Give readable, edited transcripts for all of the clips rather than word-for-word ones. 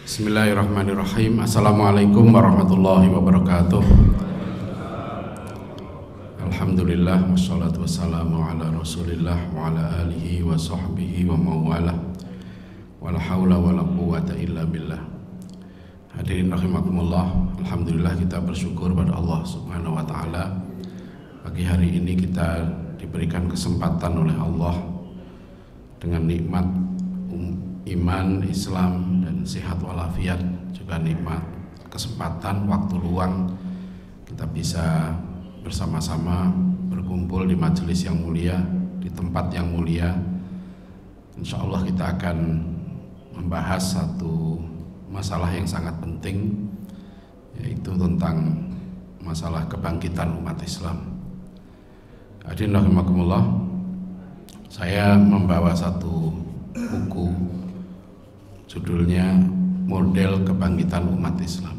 Bismillahirrahmanirrahim. Assalamualaikum warahmatullahi wabarakatuh. Alhamdulillah, wassalatu wassalamu ala rasulillah wa ala alihi wa sahbihi wa mawalah. Wala hawla wala quwwata illa billah. Hadirin rahimakumullah, alhamdulillah kita bersyukur pada Allah subhanahu wa ta'ala. Pagi hari ini kita diberikan kesempatan oleh Allah dengan nikmat iman, Islam, dan sehat walafiat, juga nikmat kesempatan waktu luang kita bisa bersama-sama berkumpul di majelis yang mulia, di tempat yang mulia. Insya Allah kita akan membahas satu masalah yang sangat penting, yaitu tentang masalah kebangkitan umat Islam. Hadirin rahimakumullah, saya membawa satu buku, judulnya Model Kebangkitan Umat Islam.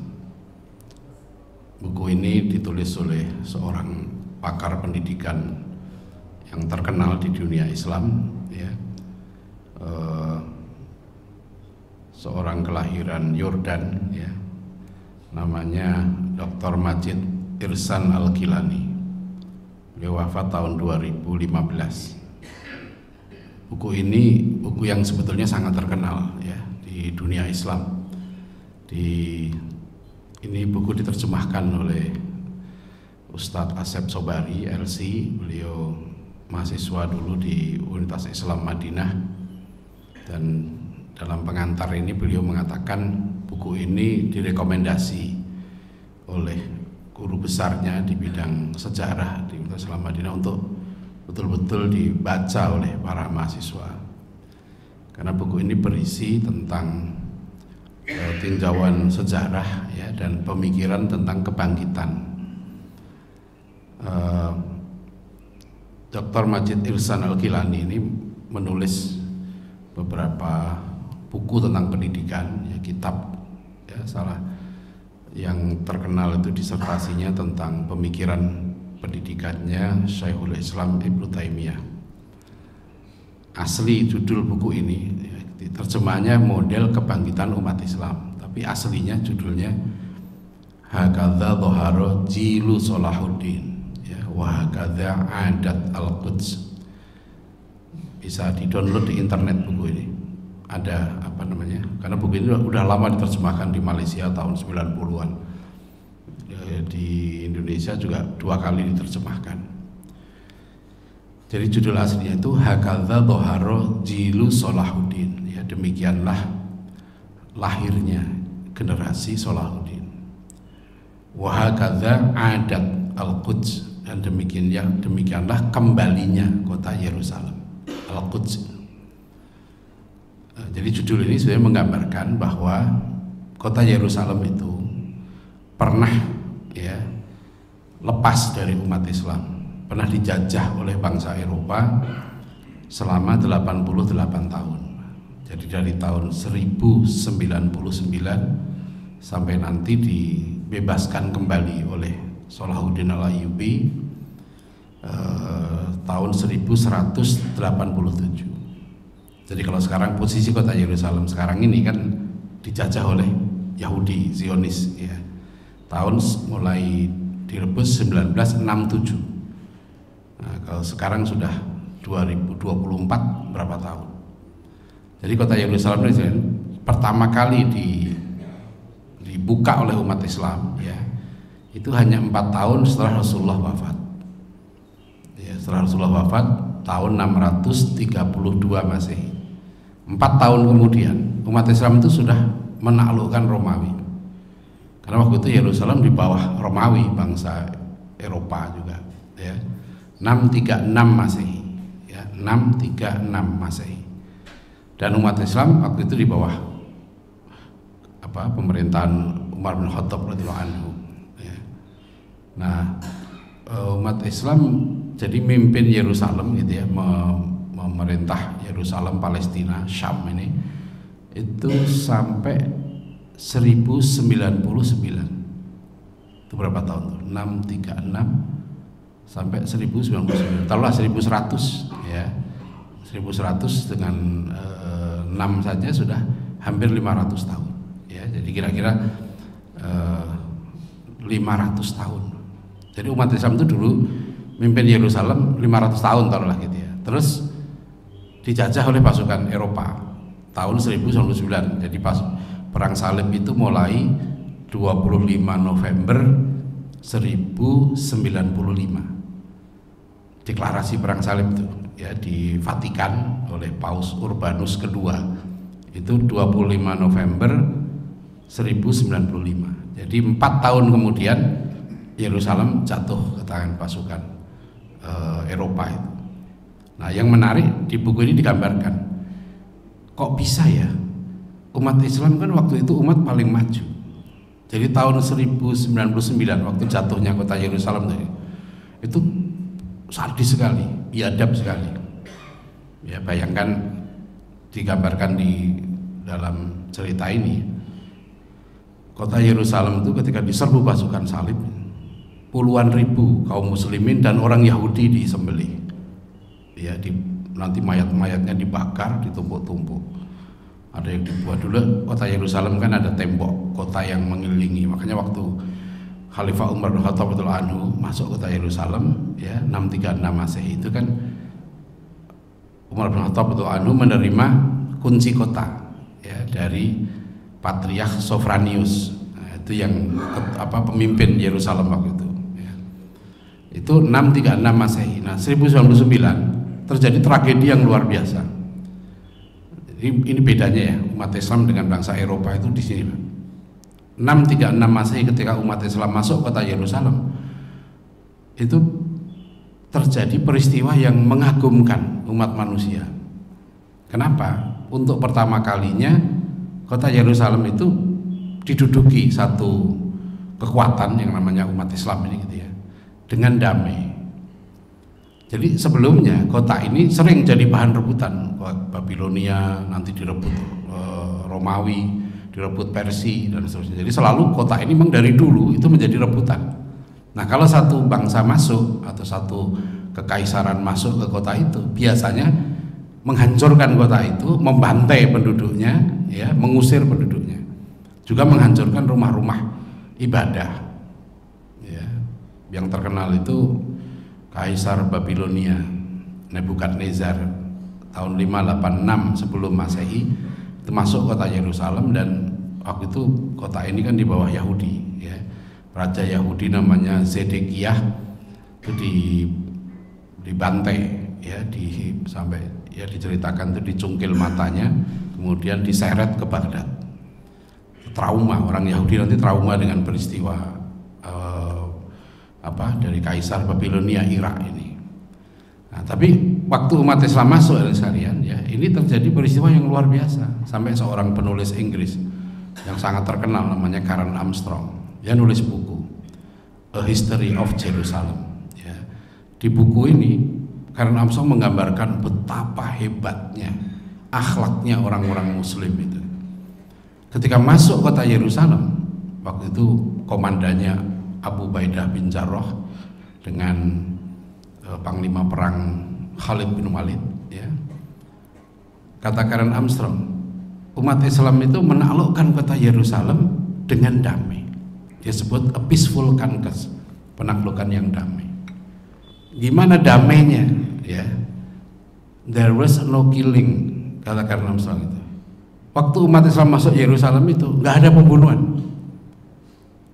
Buku ini ditulis oleh seorang pakar pendidikan yang terkenal di dunia Islam, ya. Seorang kelahiran Yordan, ya. Namanya Dr. Majid Ihsan Al-Gilani. Beliau wafat tahun 2015. Buku ini buku yang sebetulnya sangat terkenal, ya, di dunia Islam. Ini buku diterjemahkan oleh Ustadz Asep Sobari, LC. Beliau mahasiswa dulu di Universitas Islam Madinah, dan dalam pengantar ini beliau mengatakan buku ini direkomendasi oleh guru besarnya di bidang sejarah di Universitas Islam Madinah untuk betul-betul dibaca oleh para mahasiswa, karena buku ini berisi tentang tinjauan sejarah, ya, dan pemikiran tentang kebangkitan. Dr. Majid Ihsan Al-Gilani ini menulis beberapa buku tentang pendidikan, ya, kitab, ya, salah yang terkenal itu disertasinya tentang pemikiran pendidikannya Syekhul Islam Ibnu Taimiyah. Asli judul buku ini, ya, terjemahannya Model Kebangkitan Umat Islam, tapi aslinya judulnya Hakadza Dhahara Jilu Salahuddin, ya, wa hakadza Adat Al-Quds. Bisa di-download di internet buku ini. Ada apa namanya? Karena buku ini udah lama diterjemahkan di Malaysia tahun 90-an. Di Indonesia juga 2 kali diterjemahkan. Jadi judul aslinya itu Hakadza Dhahara Jilu Salahuddin, ya, demikianlah lahirnya generasi Salahuddin. Wa hakadza Adat Al-Quds, dan demikianlah kembalinya kota Yerusalem, Al-Quds. Jadi judul ini sebenarnya menggambarkan bahwa kota Yerusalem itu pernah, ya, lepas dari umat Islam, pernah dijajah oleh bangsa Eropa selama 88 tahun. Jadi dari tahun 1099 sampai nanti dibebaskan kembali oleh Salahuddin Al-Ayyubi tahun 1187. Jadi kalau sekarang posisi kota Yerusalem sekarang ini kan dijajah oleh Yahudi Zionis, ya. Tahun mulai direbus 1967. Nah, kalau sekarang sudah 2024, berapa tahun? Jadi kota Yerusalem ini pertama kali dibuka oleh umat Islam, ya, itu hanya 4 tahun setelah Rasulullah wafat. Ya, setelah Rasulullah wafat tahun 632 Masehi. 4 tahun kemudian umat Islam itu sudah menaklukkan Romawi. Karena waktu itu Yerusalem di bawah Romawi, bangsa Eropa juga, ya. 636 Masehi, ya, 636 Masehi. Dan umat Islam waktu itu di bawah pemerintahan Umar bin Khattab radhiyallahu anhu, ya. Nah, umat Islam jadi mimpin Yerusalem, gitu, ya, memerintah Yerusalem, Palestina, Syam ini itu sampai 1099. Itu berapa tahun tuh? 636 sampai 1099. Taruhlah 1100, ya. 1100 dengan 6 saja sudah hampir 500 tahun, ya. ya. Jadi kira-kira 500 tahun. Jadi umat Islam itu dulu mimpin Yerusalem 500 tahun taruhlah gitu ya. Terus dijajah oleh pasukan Eropa tahun 1099. Jadi pas perang salib itu mulai 25 November 1095. Deklarasi perang salib itu ya di Vatikan oleh Paus Urbanus kedua. Itu 25 November 1095. Jadi 4 tahun kemudian Yerusalem jatuh ke tangan pasukan Eropa itu. Nah, yang menarik di buku ini digambarkan, kok bisa ya umat Islam kan waktu itu umat paling maju. Jadi tahun 1099 waktu jatuhnya kota Yerusalem itu sadis sekali, biadab sekali. Ya, bayangkan digambarkan di dalam cerita ini, kota Yerusalem itu ketika diserbu pasukan salib, puluhan ribu kaum muslimin dan orang Yahudi disembelih. Ya, nanti mayat-mayatnya dibakar, ditumpuk-tumpuk. Ada yang dibuat dulu. Kota Yerusalem kan ada tembok kota yang mengelilingi. Makanya waktu Khalifah Umar bin Khattab radhiyallahu anhu masuk kota Yerusalem ya 636 Masehi itu kan Umar bin Khattab radhiyallahu anhu menerima kunci kota ya dari Patriarch Sophronius. Nah, itu yang pemimpin Yerusalem waktu itu. Itu 636 Masehi. Nah, 1099 terjadi tragedi yang luar biasa. Ini bedanya ya umat Islam dengan bangsa Eropa itu di sini. 636 Masehi ketika umat Islam masuk kota Yerusalem itu terjadi peristiwa yang mengagumkan umat manusia. Kenapa? Untuk pertama kalinya kota Yerusalem itu diduduki satu kekuatan yang namanya umat Islam ini gitu ya, dengan damai. Jadi sebelumnya kota ini sering jadi bahan rebutan. Babilonia nanti direbut Romawi, direbut Persia dan seterusnya. Jadi selalu kota ini memang dari dulu itu menjadi rebutan. Nah, kalau satu bangsa masuk atau satu kekaisaran masuk ke kota itu, biasanya menghancurkan kota itu, membantai penduduknya, ya, mengusir penduduknya. Juga menghancurkan rumah-rumah ibadah. Ya, yang terkenal itu Kaisar Babilonia Nebukadnezar tahun 586 sebelum Masehi itu masuk kota Yerusalem, dan waktu itu kota ini kan di bawah Yahudi ya. Raja Yahudi namanya Zedekiah itu dibantai ya, sampai ya diceritakan itu dicungkil matanya, kemudian diseret ke Baghdad. Trauma, orang Yahudi nanti trauma dengan peristiwa dari Kaisar Babilonia Irak ini. Nah, tapi waktu umat Islam masuk sekalian ya, ini terjadi peristiwa yang luar biasa. Sampai seorang penulis Inggris yang sangat terkenal namanya Karen Armstrong, dia nulis buku A History of Jerusalem ya. Di buku ini Karen Armstrong menggambarkan betapa hebatnya akhlaknya orang-orang muslim itu. Ketika masuk kota Yerusalem, waktu itu komandannya Abu Ubaidah bin Jarrah dengan panglima perang Khalid bin Walid ya. Kata Karen Armstrong, umat Islam itu menaklukkan kota Yerusalem dengan damai. Dia sebut a peaceful conquest, penaklukan yang damai. Gimana damainya ya? There was no killing, kata Karen Armstrong itu. Waktu umat Islam masuk Yerusalem itu nggak ada pembunuhan,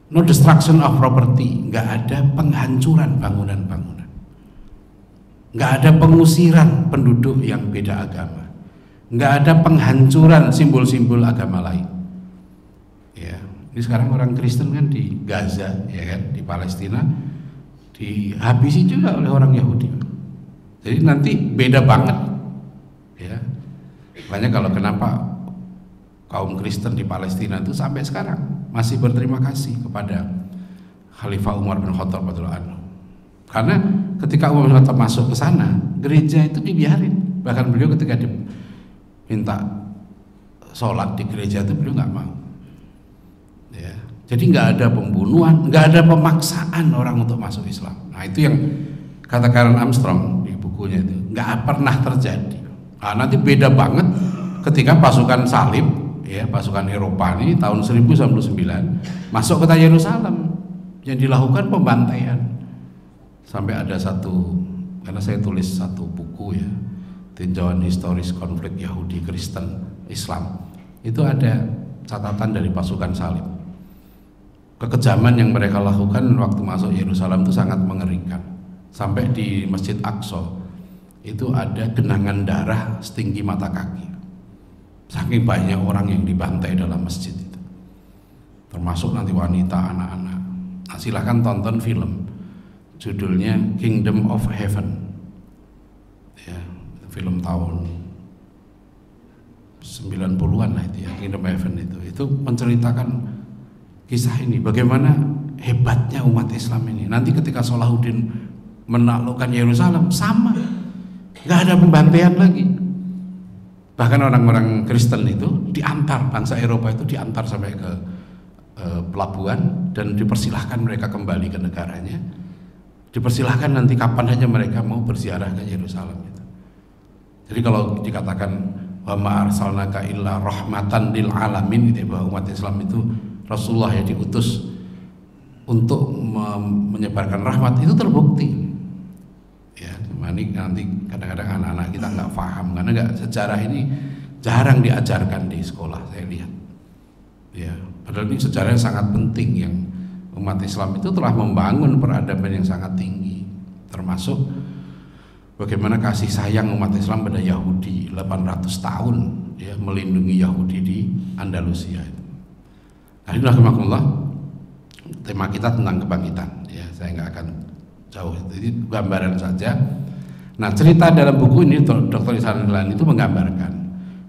no destruction of property, nggak ada penghancuran bangunan-bangunan, nggak ada pengusiran penduduk yang beda agama, nggak ada penghancuran simbol-simbol agama lain. Ya, ini sekarang orang Kristen kan di Gaza, ya kan, di Palestina dihabisi juga oleh orang Yahudi. Jadi nanti beda banget, ya. Makanya kalau kenapa kaum Kristen di Palestina itu sampai sekarang masih berterima kasih kepada Khalifah Umar bin Khattab radhiyallahu anhu. Karena ketika Umar bin Khattab masuk ke sana, gereja itu dibiarin. Bahkan beliau ketika diminta sholat di gereja itu beliau nggak mau. Ya. Jadi nggak ada pembunuhan, nggak ada pemaksaan orang untuk masuk Islam. Nah, itu yang kata Karen Armstrong di bukunya itu, nggak pernah terjadi. Nah, nanti beda banget ketika pasukan salib ya pasukan Eropa ini tahun 1099 masuk kota Yerusalem, yang dilakukan pembantaian sampai ada satu, karena saya tulis satu buku ya, tinjauan historis konflik Yahudi Kristen Islam, itu ada catatan dari pasukan salib. Kekejaman yang mereka lakukan waktu masuk Yerusalem itu sangat mengerikan. Sampai di Masjid Aqsa itu ada genangan darah setinggi mata kaki. Saking banyak orang yang dibantai dalam masjid itu, termasuk nanti wanita, anak-anak. Nah, silahkan tonton film, judulnya Kingdom of Heaven, ya, film tahun 90-an lah itu ya, Kingdom of Heaven itu menceritakan kisah ini, bagaimana hebatnya umat Islam ini. Nanti ketika Salahuddin menaklukkan Yerusalem sama, nggak ada pembantaian lagi. Bahkan orang-orang Kristen itu diantar, bangsa Eropa itu diantar sampai ke pelabuhan dan dipersilahkan mereka kembali ke negaranya. Dipersilahkan nanti kapan saja mereka mau berziarah ke Yerusalem itu. Jadi kalau dikatakan wa ma arsalnaka illa rahmatan lil alamin, gitu, bahwa umat Islam itu Rasulullah ya diutus untuk menyebarkan rahmat, itu terbukti. Ya, nanti kadang-kadang anak-anak kita nggak paham karena sejarah ini jarang diajarkan di sekolah, saya lihat. Ya, padahal ini sejarah yang sangat penting, yang umat Islam itu telah membangun peradaban yang sangat tinggi, termasuk bagaimana kasih sayang umat Islam pada Yahudi 800 tahun ya, melindungi Yahudi di Andalusia itu. Alhamdulillah, tema kita tentang kebangkitan ya, saya nggak akan jauh, jadi gambaran saja. Nah, cerita dalam buku ini Dr. Ihsan Dahlan itu menggambarkan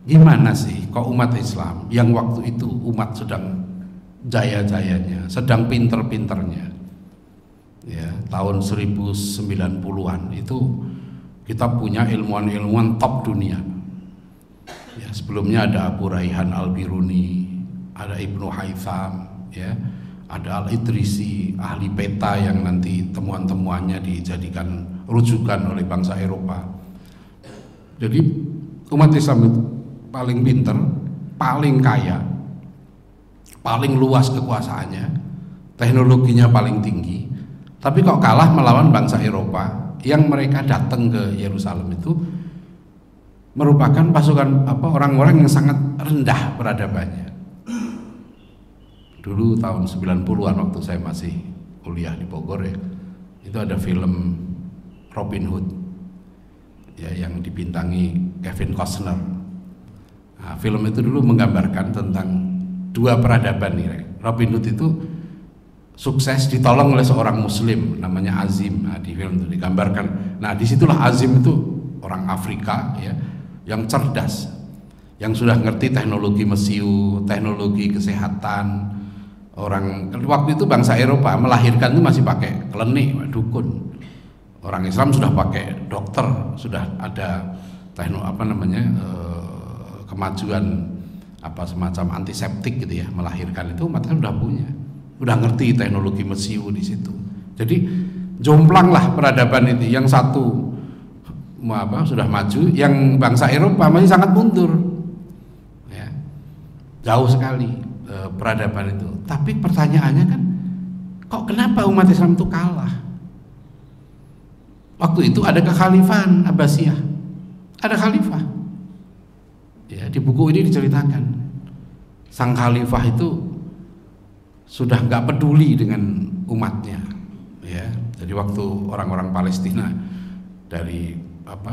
gimana sih kok umat Islam yang waktu itu umat sedang jaya-jayanya, sedang pinter-pinternya ya, tahun 1090-an itu kita punya ilmuwan-ilmuwan top dunia ya. Sebelumnya ada Abu Raihan Al-Biruni, ada Ibnu Haytham ya, ada Al-Idrisi, ahli peta yang nanti temuan-temuannya dijadikan rujukan oleh bangsa Eropa. Jadi umat Islam itu paling pinter, paling kaya, paling luas kekuasaannya, teknologinya paling tinggi, tapi kok kalah melawan bangsa Eropa yang mereka datang ke Yerusalem itu merupakan pasukan orang-orang yang sangat rendah peradabannya. Dulu tahun 90-an waktu saya masih kuliah di Bogor ya, itu ada film Robin Hood ya, yang dibintangi Kevin Costner. Nah, film itu dulu menggambarkan tentang dua peradaban nih. Robin Hood itu sukses ditolong oleh seorang muslim namanya Azim. Nah, di film itu digambarkan. Nah, disitulah Azim itu orang Afrika ya, yang cerdas, yang sudah ngerti teknologi mesiu, teknologi kesehatan. Orang waktu itu bangsa Eropa melahirkan itu masih pakai klenik, dukun. Orang Islam sudah pakai dokter, sudah ada kemajuan semacam antiseptik gitu ya, melahirkan itu umat Islam sudah punya, udah ngerti teknologi mesiu di situ. Jadi jomplanglah peradaban itu, yang satu sudah maju, yang bangsa Eropa masih sangat mundur, ya, jauh sekali peradaban itu. Tapi pertanyaannya kan, kok kenapa umat Islam itu kalah? Waktu itu ada kekhalifahan Abbasiyah, ada khalifah. Ya, di buku ini diceritakan sang khalifah itu sudah nggak peduli dengan umatnya. Ya, jadi waktu orang-orang Palestina dari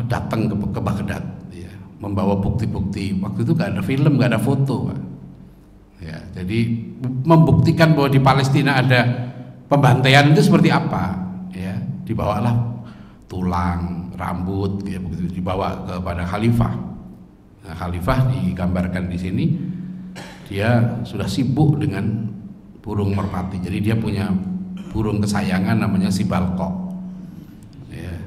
datang ke Baghdad, ya, membawa bukti-bukti. Waktu itu nggak ada film, nggak ada foto, Pak. Ya, jadi membuktikan bahwa di Palestina ada pembantaian itu seperti apa, ya, dibawalah tulang, rambut, ya, begitu dibawa kepada khalifah. Nah, khalifah digambarkan di sini dia sudah sibuk dengan burung merpati. Jadi dia punya burung kesayangan namanya sibalkok. Ya,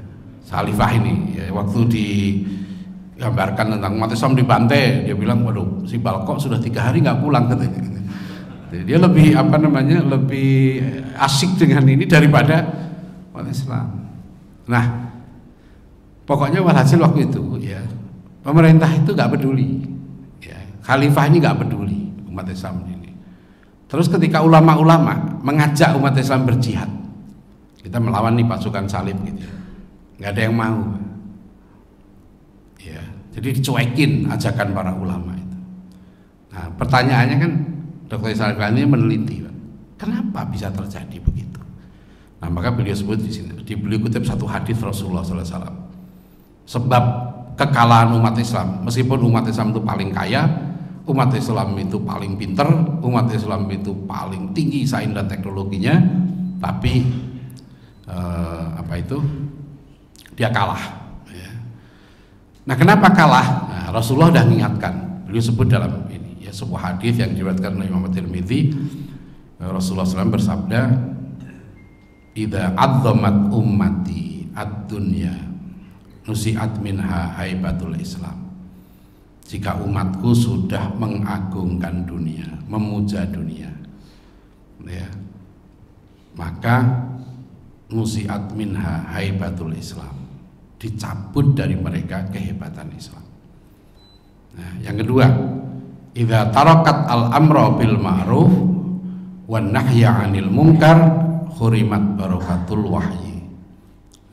khalifah ini, ya, waktu digambarkan tentang umat Islam dibantai, dia bilang, waduh, sibalkok sudah 3 hari nggak pulang katanya. Dia lebih lebih asik dengan ini daripada umat Islam. Nah, pokoknya walhasil waktu itu ya, pemerintah itu nggak peduli, ya, khalifah ini nggak peduli. umat Islam ini. Terus ketika ulama-ulama mengajak umat Islam berjihad, kita melawan nih pasukan salib gitu, nggak ada yang mau. Ya, jadi dicuekin ajakan para ulama itu. Nah, pertanyaannya kan Dr. Ismail ini meneliti, kenapa bisa terjadi begitu? Nah, maka beliau sebut di sini, beliau kutip satu hadis Rasulullah SAW. Sebab kekalahan umat Islam, meskipun umat Islam itu paling kaya, umat Islam itu paling pinter, umat Islam itu paling tinggi sains dan teknologinya, tapi dia kalah. Ya. Nah, kenapa kalah? Nah, Rasulullah sudah mengingatkan. Beliau sebut dalam ini, ya, sebuah hadis yang diriwayatkan oleh Imam Tirmidzi. Rasulullah SAW bersabda, "Idza azzamat ummati ad-dunya, nusi'at minha haibatul Islam." Jika umatku sudah mengagungkan dunia, memuja dunia, ya, maka nusi'at minha haibatul Islam, dicabut dari mereka kehebatan Islam. Nah, yang kedua, idza tarakat al-amra bil ma'ruf wan nahya 'anil munkar hurimat barakatul wahyi.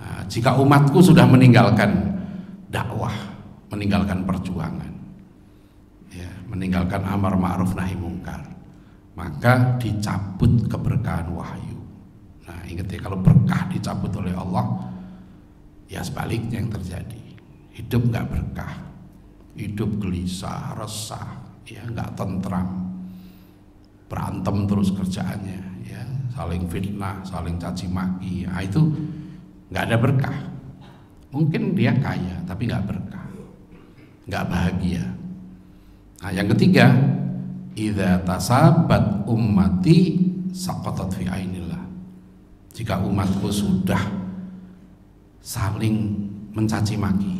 Nah, jika umatku sudah meninggalkan dakwah, meninggalkan perjuangan, ya, meninggalkan amar ma'ruf nahi mungkar, maka dicabut keberkahan wahyu. Nah, ingat ya, kalau berkah dicabut oleh Allah, ya sebaliknya yang terjadi. Hidup nggak berkah, hidup gelisah, resah, ya, nggak tentram, berantem terus kerjaannya, ya, saling fitnah, saling caci maki. Nah, itu nggak ada berkah. Mungkin dia kaya tapi nggak berkah, nggak bahagia. Nah, yang ketiga, idza tasabat ummati saqatat fi ainillah. Jika umatku sudah saling mencaci maki,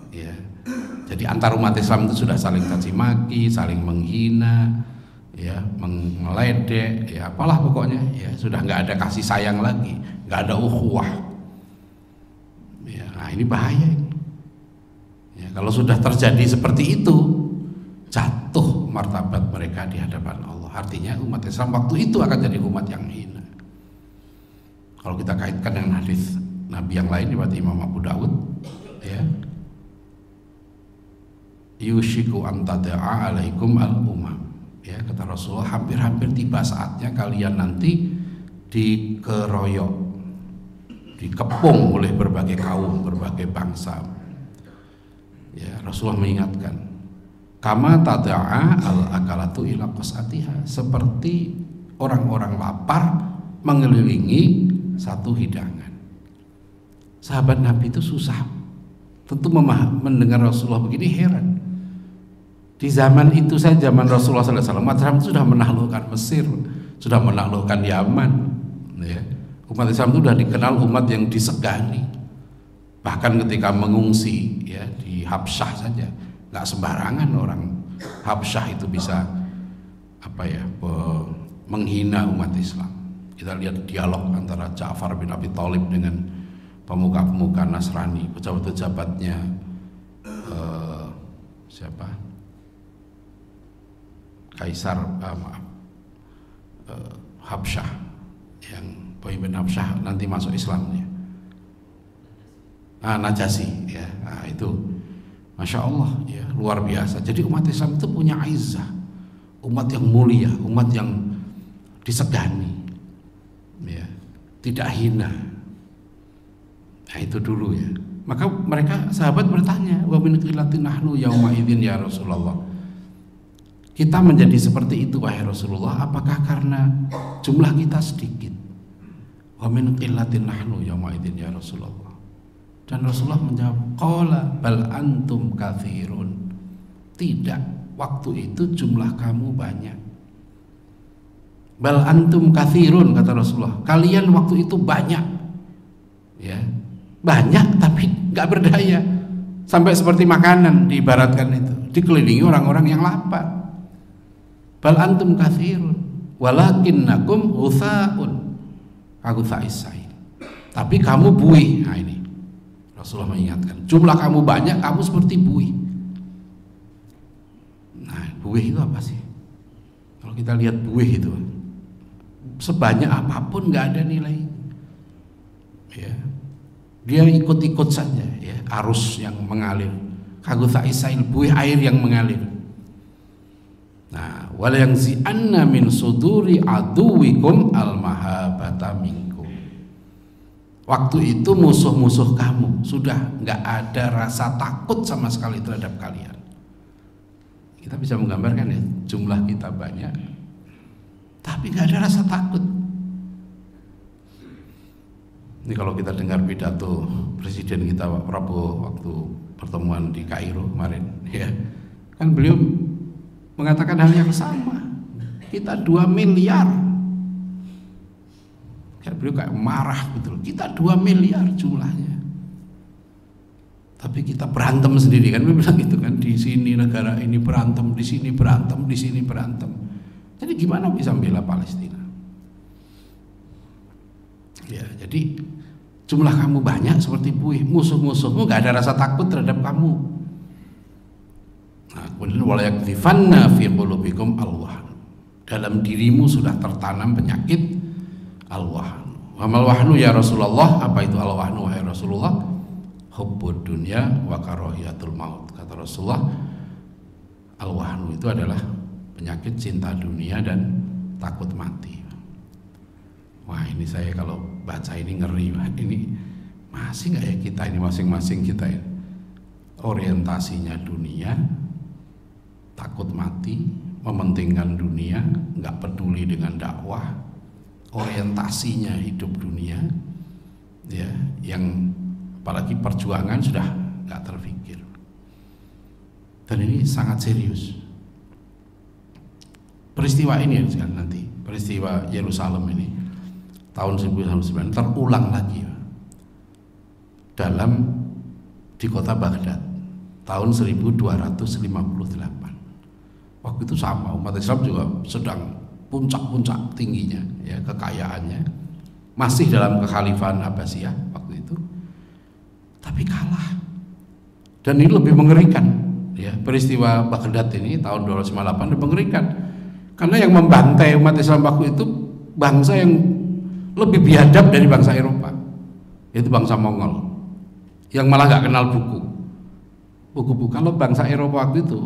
ya, jadi antar umat Islam itu sudah saling caci maki, saling menghina, ya, meledek, ya, apalah pokoknya, ya, sudah nggak ada kasih sayang lagi, nggak ada ukhuwah, ya. Nah, ini bahaya ini. Ya, kalau sudah terjadi seperti itu, jatuh martabat mereka di hadapan Allah. Artinya umat Islam waktu itu akan jadi umat yang hina. Kalau kita kaitkan dengan hadis Nabi yang lain, seperti Imam Abu Dawud, ya, yushiku antada'a alaikum al-umam, ya, kata Rasulullah, hampir-hampir tiba saatnya kalian nanti dikeroyok, dikepung oleh berbagai kaum, berbagai bangsa. Ya, Rasulullah mengingatkan, kama tada'a al-akalatu ila qas'atiha, seperti orang-orang lapar mengelilingi satu hidangan. Sahabat Nabi itu susah tentu mendengar Rasulullah begini, heran. Di zaman itu saja, zaman Rasulullah SAW, umat Islam itu sudah menaklukkan Mesir, sudah menaklukkan Yaman, ya. Umat Islam itu sudah dikenal umat yang disegani. Bahkan ketika mengungsi, ya, di Habsyah saja, nggak sembarangan orang Habsyah itu bisa menghina umat Islam. Kita lihat dialog antara Ja'far bin Abi Thalib dengan pemuka-pemuka Nasrani, pejabat-pejabatnya Kaisar Habsyah, yang pemimpin Habsyah nanti masuk Islamnya, Najasyi, ya. Nah, itu Masya Allah, ya, luar biasa. Jadi umat Islam itu punya izzah, umat yang mulia, umat yang disegani, ya, tidak hina. Nah, itu dulu, ya. Maka mereka sahabat bertanya, wa min qillatin nahnu yauma idzin ya Rasulullah. Kita menjadi seperti itu wahai Rasulullah, apakah karena jumlah kita sedikit? Wa min qillatin nahnu yauma idzin ya Rasulullah. Dan Rasulullah menjawab, qala bal antum katsirun. Tidak, waktu itu jumlah kamu banyak. Bal antum katsirun, kata Rasulullah, kalian waktu itu banyak, ya, banyak tapi nggak berdaya, sampai seperti makanan diibaratkan itu, dikelilingi orang-orang yang lapar. Bal antum katsirun walakinnakum ghusaun kagutsa'is sail, tapi kamu buih. Nah, ini Rasulullah mengingatkan, jumlah kamu banyak, kamu seperti buih. Nah, buih itu apa sih? Kalau kita lihat buih itu, sebanyak apapun nggak ada nilai. Ya, dia ikut-ikut saja, ya, arus yang mengalir. Kagutha isail, buih air yang mengalir. Nah, wala yang zi'anna min suduri aduwikum al-mahabata minkum. Waktu itu musuh-musuh kamu sudah nggak ada rasa takut sama sekali terhadap kalian. Kita bisa menggambarkan ya, jumlah kita banyak, tapi nggak ada rasa takut. Ini kalau kita dengar pidato Presiden kita Pak Prabowo waktu pertemuan di Kairo kemarin, ya, kan beliau mengatakan hal yang sama. Kita 2 miliar. Kan beliau kayak marah betul. Kita 2 miliar jumlahnya. Tapi kita berantem sendiri, kan beliau bilang gitu kan, di sini negara ini berantem, di sini berantem, di sini berantem. Jadi gimana bisa membela Palestina? Ya, jadi jumlah kamu banyak seperti buih, musuh-musuhmu gak ada rasa takut terhadap kamu. Nah, kemudian wala yakdzifanna fi qulubikum al-wahn. Dalam dirimu sudah tertanam penyakit al-wahn. Wa mal wahnu ya Rasulullah, apa itu al-wahnu wahai Rasulullah? Hubbud dunya wa karahiyatul maut. Kata Rasulullah, al-wahnu itu adalah penyakit cinta dunia dan takut mati. Wah, ini saya kalau baca ini ngeri. Ini masih nggak ya kita ini, masing-masing kita ya, orientasinya dunia, takut mati, mementingkan dunia, nggak peduli dengan dakwah, orientasinya hidup dunia, ya, yang apalagi perjuangan sudah nggak terpikir. Dan ini sangat serius. Peristiwa ini ya, nanti peristiwa Yerusalem ini tahun 1999 terulang lagi di kota Baghdad tahun 1258. Waktu itu sama, umat Islam juga sedang puncak-puncak tingginya, ya, kekayaannya, masih dalam kekhalifahan Abbasiyah waktu itu, tapi kalah. Dan ini lebih mengerikan, ya, peristiwa Baghdad ini tahun 1258 lebih mengerikan karena yang membantai umat Islam waktu itu bangsa yang lebih biadab dari bangsa Eropa, yaitu bangsa Mongol, yang malah nggak kenal buku-buku. Kalau bangsa Eropa waktu itu,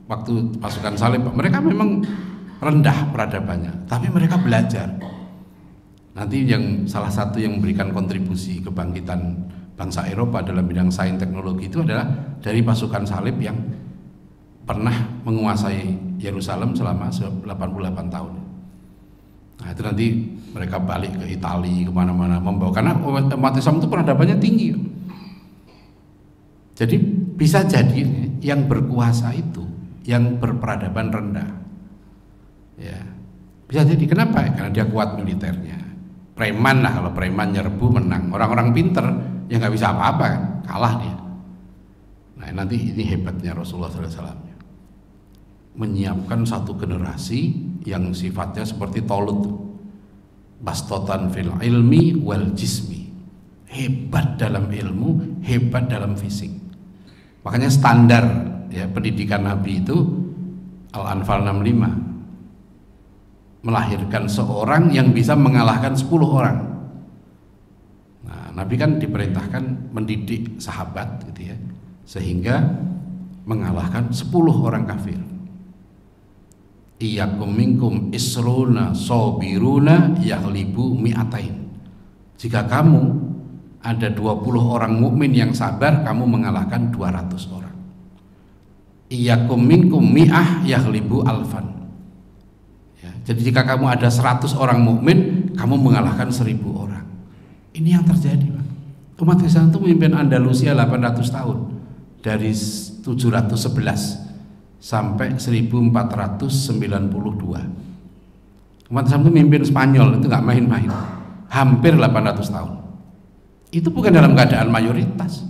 waktu pasukan salib, mereka memang rendah peradabannya, tapi mereka belajar. Nanti yang salah satu yang memberikan kontribusi kebangkitan bangsa Eropa dalam bidang sains teknologi itu adalah dari pasukan salib yang pernah menguasai Yerusalem selama 88 tahun. Nah, itu nanti mereka balik ke Italia, kemana-mana membawa, karena umat Islam itu peradabannya tinggi. Jadi bisa jadi yang berkuasa itu yang berperadaban rendah, ya, bisa jadi. Kenapa? Karena dia kuat militernya. Preman lah, kalau preman nyerbu menang. Orang-orang pinter ya nggak bisa apa-apa kan, kalah dia. Nah, nanti ini hebatnya Rasulullah SAW, menyiapkan satu generasi yang sifatnya seperti Tolut, bastotan fil ilmi wal jismi, hebat dalam ilmu, hebat dalam fisik. Makanya standar, ya, pendidikan Nabi itu Al-Anfal 65, melahirkan seorang yang bisa mengalahkan 10 orang. Nah, Nabi kan diperintahkan mendidik sahabat gitu ya, sehingga mengalahkan 10 orang kafir. Iyyakum minkum isruna sabiruna yaghlibu mi'atain. Jika kamu ada 20 orang mukmin yang sabar, kamu mengalahkan 200 orang. Iyyakum minkum mi'ah yaghlibu alfan. Ya, jadi jika kamu ada 100 orang mukmin, kamu mengalahkan 1000 orang. Ini yang terjadi, Pak. Umat Islam itu memimpin Andalusia 800 tahun, dari 711 sampai 1492. Umat Islam itu memimpin Spanyol, itu nggak main-main, hampir 800 tahun. Itu bukan dalam keadaan mayoritas.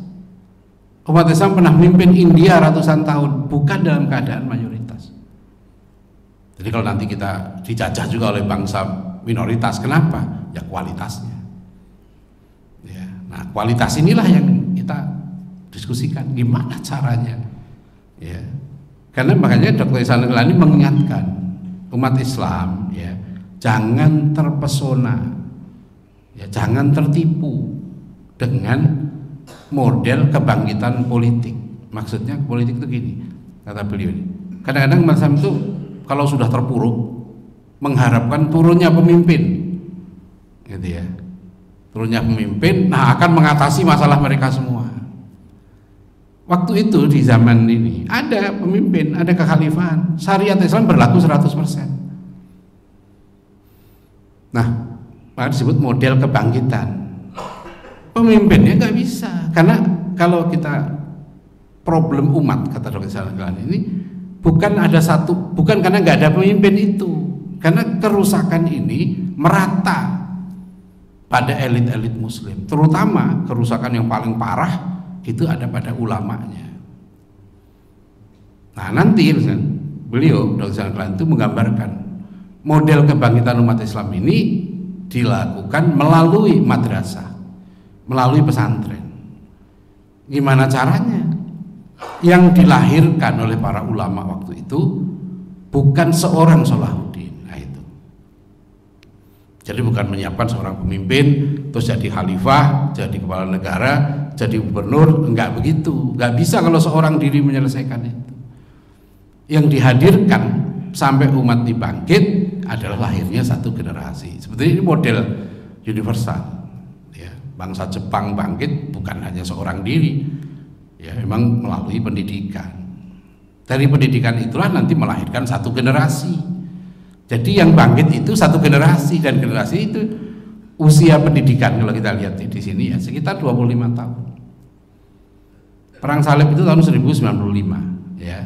Umat Islam pernah memimpin India ratusan tahun, bukan dalam keadaan mayoritas. Jadi kalau nanti kita dijajah juga oleh bangsa minoritas, kenapa? Ya kualitasnya. Ya, nah, kualitas inilah yang kita diskusikan, gimana caranya. Ya. Karena makanya Dr. Ihsanul Ilani mengingatkan umat Islam ya, jangan terpesona, ya, jangan tertipu dengan model kebangkitan politik. Maksudnya politik itu gini, kata beliau ini. Kadang-kadang umat Islam itu kalau sudah terpuruk mengharapkan turunnya pemimpin, gitu ya. Turunnya pemimpin, nah akan mengatasi masalah mereka semua. Waktu itu di zaman ini ada pemimpin, ada kekhalifahan, syariat Islam berlaku 100%. Nah, maka disebut model kebangkitan. Pemimpinnya nggak bisa, karena kalau kita problem umat, kata Dr. Salih ini bukan karena nggak ada pemimpin itu, karena kerusakan ini merata pada elit-elit Muslim, terutama kerusakan yang paling parah itu ada pada ulamanya. Nah nanti beliau Dr. Salih itu menggambarkan model kebangkitan umat Islam ini dilakukan melalui madrasah, melalui pesantren. Gimana caranya? Yang dilahirkan oleh para ulama waktu itu bukan seorang Salahuddin. Nah itu. Jadi bukan menyiapkan seorang pemimpin terus jadi khalifah, jadi kepala negara, jadi gubernur, enggak begitu. Enggak bisa kalau seorang diri menyelesaikan itu. Yang dihadirkan sampai umat ini bangkit adalah lahirnya satu generasi. Seperti ini model universal. Ya, bangsa Jepang bangkit bukan hanya seorang diri, ya memang melalui pendidikan. Dari pendidikan itulah nanti melahirkan satu generasi. Jadi yang bangkit itu satu generasi, dan generasi itu usia pendidikan kalau kita lihat di sini ya sekitar 25 tahun. Perang salib itu tahun 1095 ya.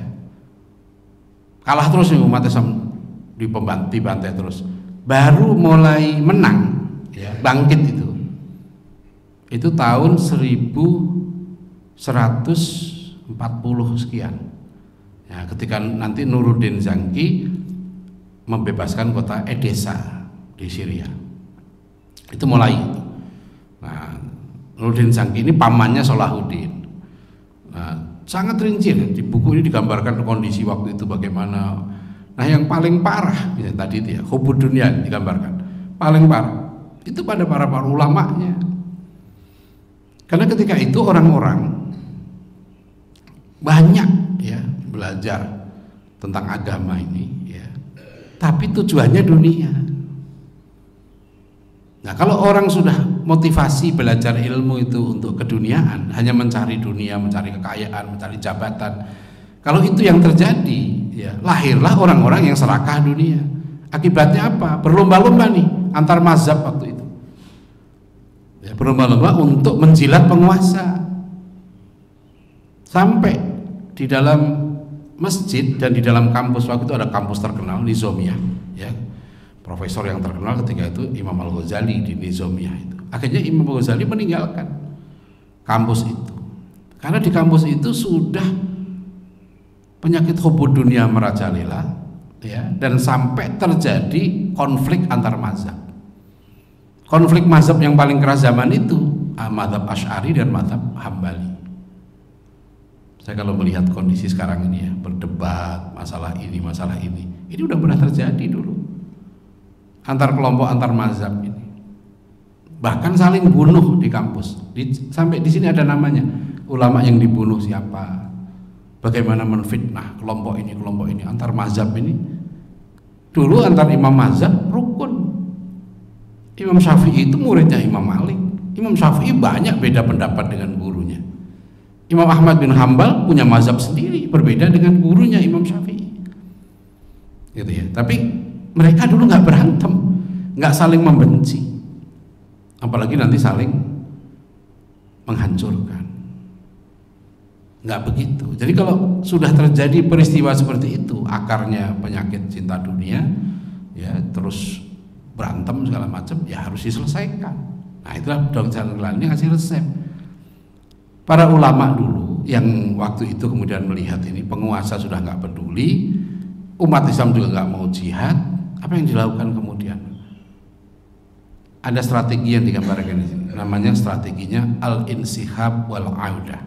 Kalah terus nih umat Islam, dibantai terus. Baru mulai menang ya, bangkit itu tahun 1140 sekian ya, ketika nanti Nuruddin Zangki membebaskan kota Edessa di Syria. Itu mulai itu. Nah, Nuruddin Zangki ini pamannya Salahuddin. Nah, sangat rinci di buku ini digambarkan kondisi waktu itu bagaimana. Nah, yang paling parah ya, tadi itu ya, hubud dunia digambarkan. Paling parah itu pada para ulamanya. Karena ketika itu orang-orang banyak ya belajar tentang agama ini ya, tapi tujuannya dunia. Nah kalau orang sudah motivasi belajar ilmu itu untuk keduniaan, hanya mencari dunia, mencari kekayaan, mencari jabatan, kalau itu yang terjadi ya lahirlah orang-orang yang serakah dunia. Akibatnya apa? Berlomba-lomba nih antar mazhab waktu itu ya, berlomba-lomba untuk menjilat penguasa. Sampai di dalam masjid dan di dalam kampus, waktu itu ada kampus terkenal Nizamiyah ya, profesor yang terkenal ketika itu Imam Al-Ghazali di Nizamiyah itu. Akhirnya Imam Al-Ghazali meninggalkan kampus itu karena di kampus itu sudah penyakit hubud dunia merajalela ya, dan sampai terjadi konflik antar mazhab. Konflik mazhab yang paling keras zaman itu mazhab Asy'ari dan mazhab Hambali. Saya kalau melihat kondisi sekarang ini ya, berdebat masalah ini udah pernah terjadi dulu antar kelompok, antar mazhab ini, bahkan saling bunuh di kampus. Sampai di sini ada namanya, ulama yang dibunuh siapa, bagaimana menfitnah kelompok ini antar mazhab ini. Dulu antar imam mazhab rukun. Imam Syafi'i itu muridnya Imam Malik. Imam Syafi'i banyak beda pendapat dengan gurunya. Imam Ahmad bin Hambal punya mazhab sendiri, berbeda dengan gurunya Imam Syafi'i, gitu ya. Tapi mereka dulu nggak berantem, nggak saling membenci, apalagi nanti saling menghancurkan. Nggak begitu. Jadi kalau sudah terjadi peristiwa seperti itu, akarnya penyakit cinta dunia, ya terus berantem segala macam, ya harus diselesaikan. Nah itulah Dr. Jalani ngasih resep. Para ulama dulu yang waktu itu kemudian melihat ini penguasa sudah nggak peduli, umat Islam juga nggak mau jihad, apa yang dilakukan kemudian? Ada strategi yang digambarkan di sini, namanya strateginya al-insihab wal-audah.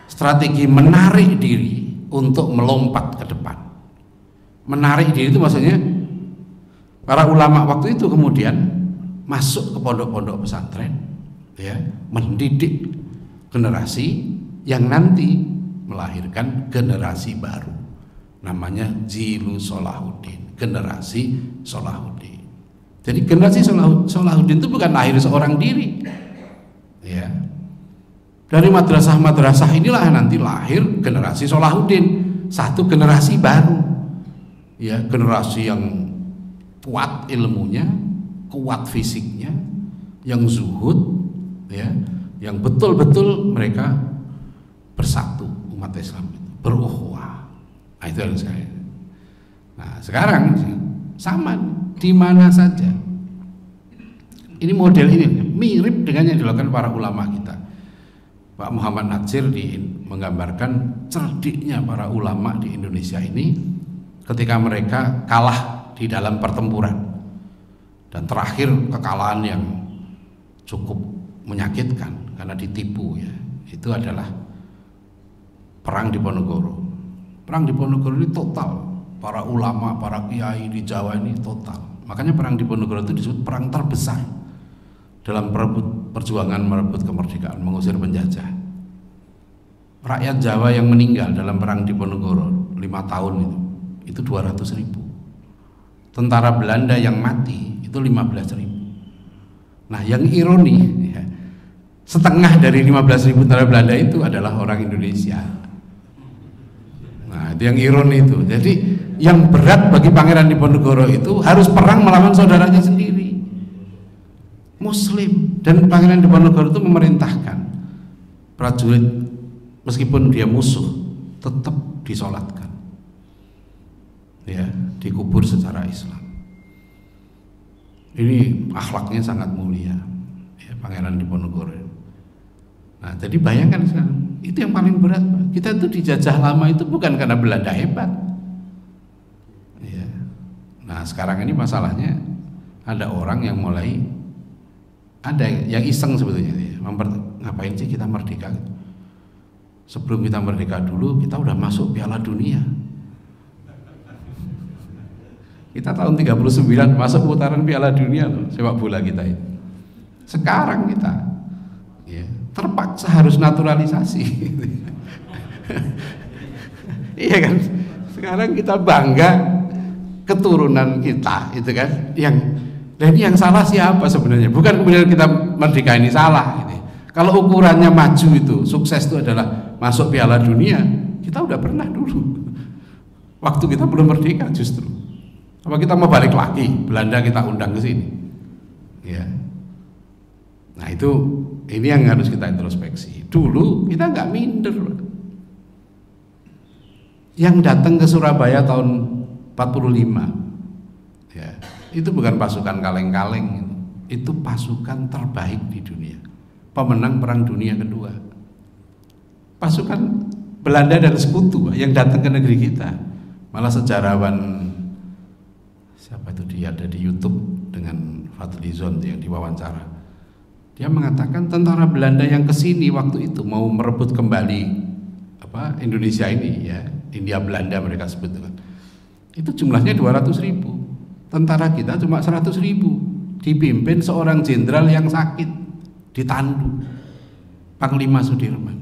Strategi menarik diri untuk melompat ke depan, menarik diri itu maksudnya para ulama waktu itu kemudian masuk ke pondok-pondok pesantren, ya, mendidik generasi yang nanti melahirkan generasi baru, namanya Jilu Salahuddin, generasi Salahuddin. Jadi generasi Salahuddin itu bukan lahir seorang diri, ya. Dari madrasah-madrasah inilah nanti lahir generasi Salahuddin, satu generasi baru, ya, generasi yang kuat ilmunya, kuat fisiknya, yang zuhud, ya, yang betul-betul mereka bersatu umat Islam itu, berukhuwah. Nah, itu yang saya. Nah, sekarang sama di mana saja. Ini model ini mirip dengan yang dilakukan para ulama kita. Pak Muhammad Natsir menggambarkan cerdiknya para ulama di Indonesia ini ketika mereka kalah di dalam pertempuran, dan terakhir kekalahan yang cukup menyakitkan karena ditipu, ya, itu adalah perang di Ponorogo. Perang di Ponorogo ini total, para ulama, para kiai di Jawa ini total. Makanya perang di Ponorogo itu disebut perang terbesar dalam perjuangan merebut kemerdekaan, mengusir penjajah. Rakyat Jawa yang meninggal dalam perang di Ponorogo 5 tahun itu 200.000. Tentara Belanda yang mati itu 15.000. Nah, yang ironi, ya, setengah dari 15.000 tentara Belanda itu adalah orang Indonesia. Nah, itu yang ironi itu. Jadi yang berat bagi Pangeran Diponegoro itu harus perang melawan saudaranya sendiri, Muslim, dan Pangeran Diponegoro itu memerintahkan prajurit meskipun dia musuh tetap disolatkan, ya, dikubur secara Islam. Ini akhlaknya sangat mulia, ya, Pangeran Diponegoro. Nah, jadi bayangkan sekarang, itu yang paling berat, Pak. Kita itu dijajah lama itu bukan karena Belanda hebat, ya. Nah, sekarang ini masalahnya ada orang yang mulai, ada yang iseng sebetulnya, ya, ngapain sih kita merdeka? Sebelum kita merdeka dulu kita udah masuk Piala Dunia. Kita tahun 39 masuk putaran Piala Dunia loh, sepak bola kita itu. Sekarang kita, ya, terpaksa harus naturalisasi. Iya kan? Sekarang kita bangga keturunan kita, itu kan? Dan yang salah siapa sebenarnya? Bukan kemudian kita merdeka ini salah. Gitu. Kalau ukurannya maju itu, sukses itu adalah masuk Piala Dunia, kita udah pernah dulu. Waktu kita belum merdeka justru. Apa kita mau balik lagi? Belanda kita undang ke sini, ya. Nah, ini yang harus kita introspeksi. Dulu kita nggak minder. Yang datang ke Surabaya tahun 45, ya, itu bukan pasukan kaleng-kaleng, itu pasukan terbaik di dunia, pemenang Perang Dunia Kedua. Pasukan Belanda dan sekutu yang datang ke negeri kita. Malah sejarawan, siapa itu, dia ada di YouTube dengan Fadlizon yang diwawancara, dia mengatakan tentara Belanda yang kesini waktu itu mau merebut kembali Indonesia ini, ya, India Belanda mereka sebut kan, itu jumlahnya 200.000. Tentara kita cuma 100.000, dipimpin seorang jenderal yang sakit, ditandu, Panglima Sudirman.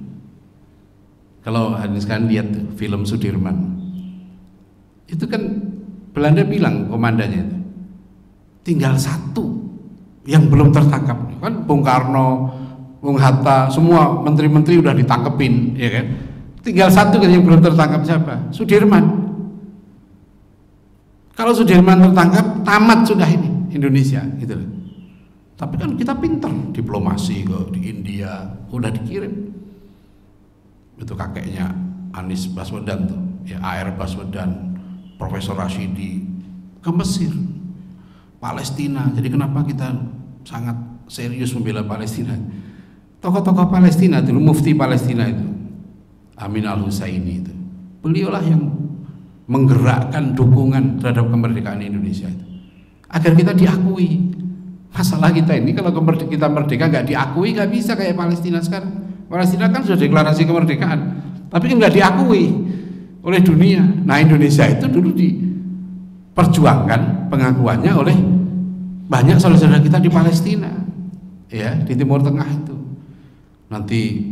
Kalau sekalian lihat tuh, film Sudirman, itu kan Belanda bilang komandannya itu, tinggal satu yang belum tertangkap, kan Bung Karno, Bung Hatta, semua menteri-menteri udah ditangkepin, ya kan? Tinggal satu kan yang belum tertangkap, siapa? Sudirman. Kalau Sudirman tertangkap, tamat sudah ini Indonesia, gitu loh. Tapi kan kita pinter, diplomasi ke di India, udah dikirim. Itu kakeknya Anies Baswedan tuh, ya, AR Baswedan, Profesor Rashidi ke Mesir, Palestina. Jadi kenapa kita sangat serius membela Palestina? Tokoh-tokoh Palestina dulu, mufti Palestina itu Amin Al-Husaini itu, beliaulah yang menggerakkan dukungan terhadap kemerdekaan Indonesia itu, agar kita diakui. Masalah kita ini kalau kita merdeka nggak diakui, nggak bisa kayak Palestina sekarang. Palestina kan sudah deklarasi kemerdekaan, tapi nggak diakui oleh dunia. Nah, Indonesia itu dulu diperjuangkan pengakuannya oleh banyak saudara-saudara kita di Palestina, ya, di Timur Tengah itu. Nanti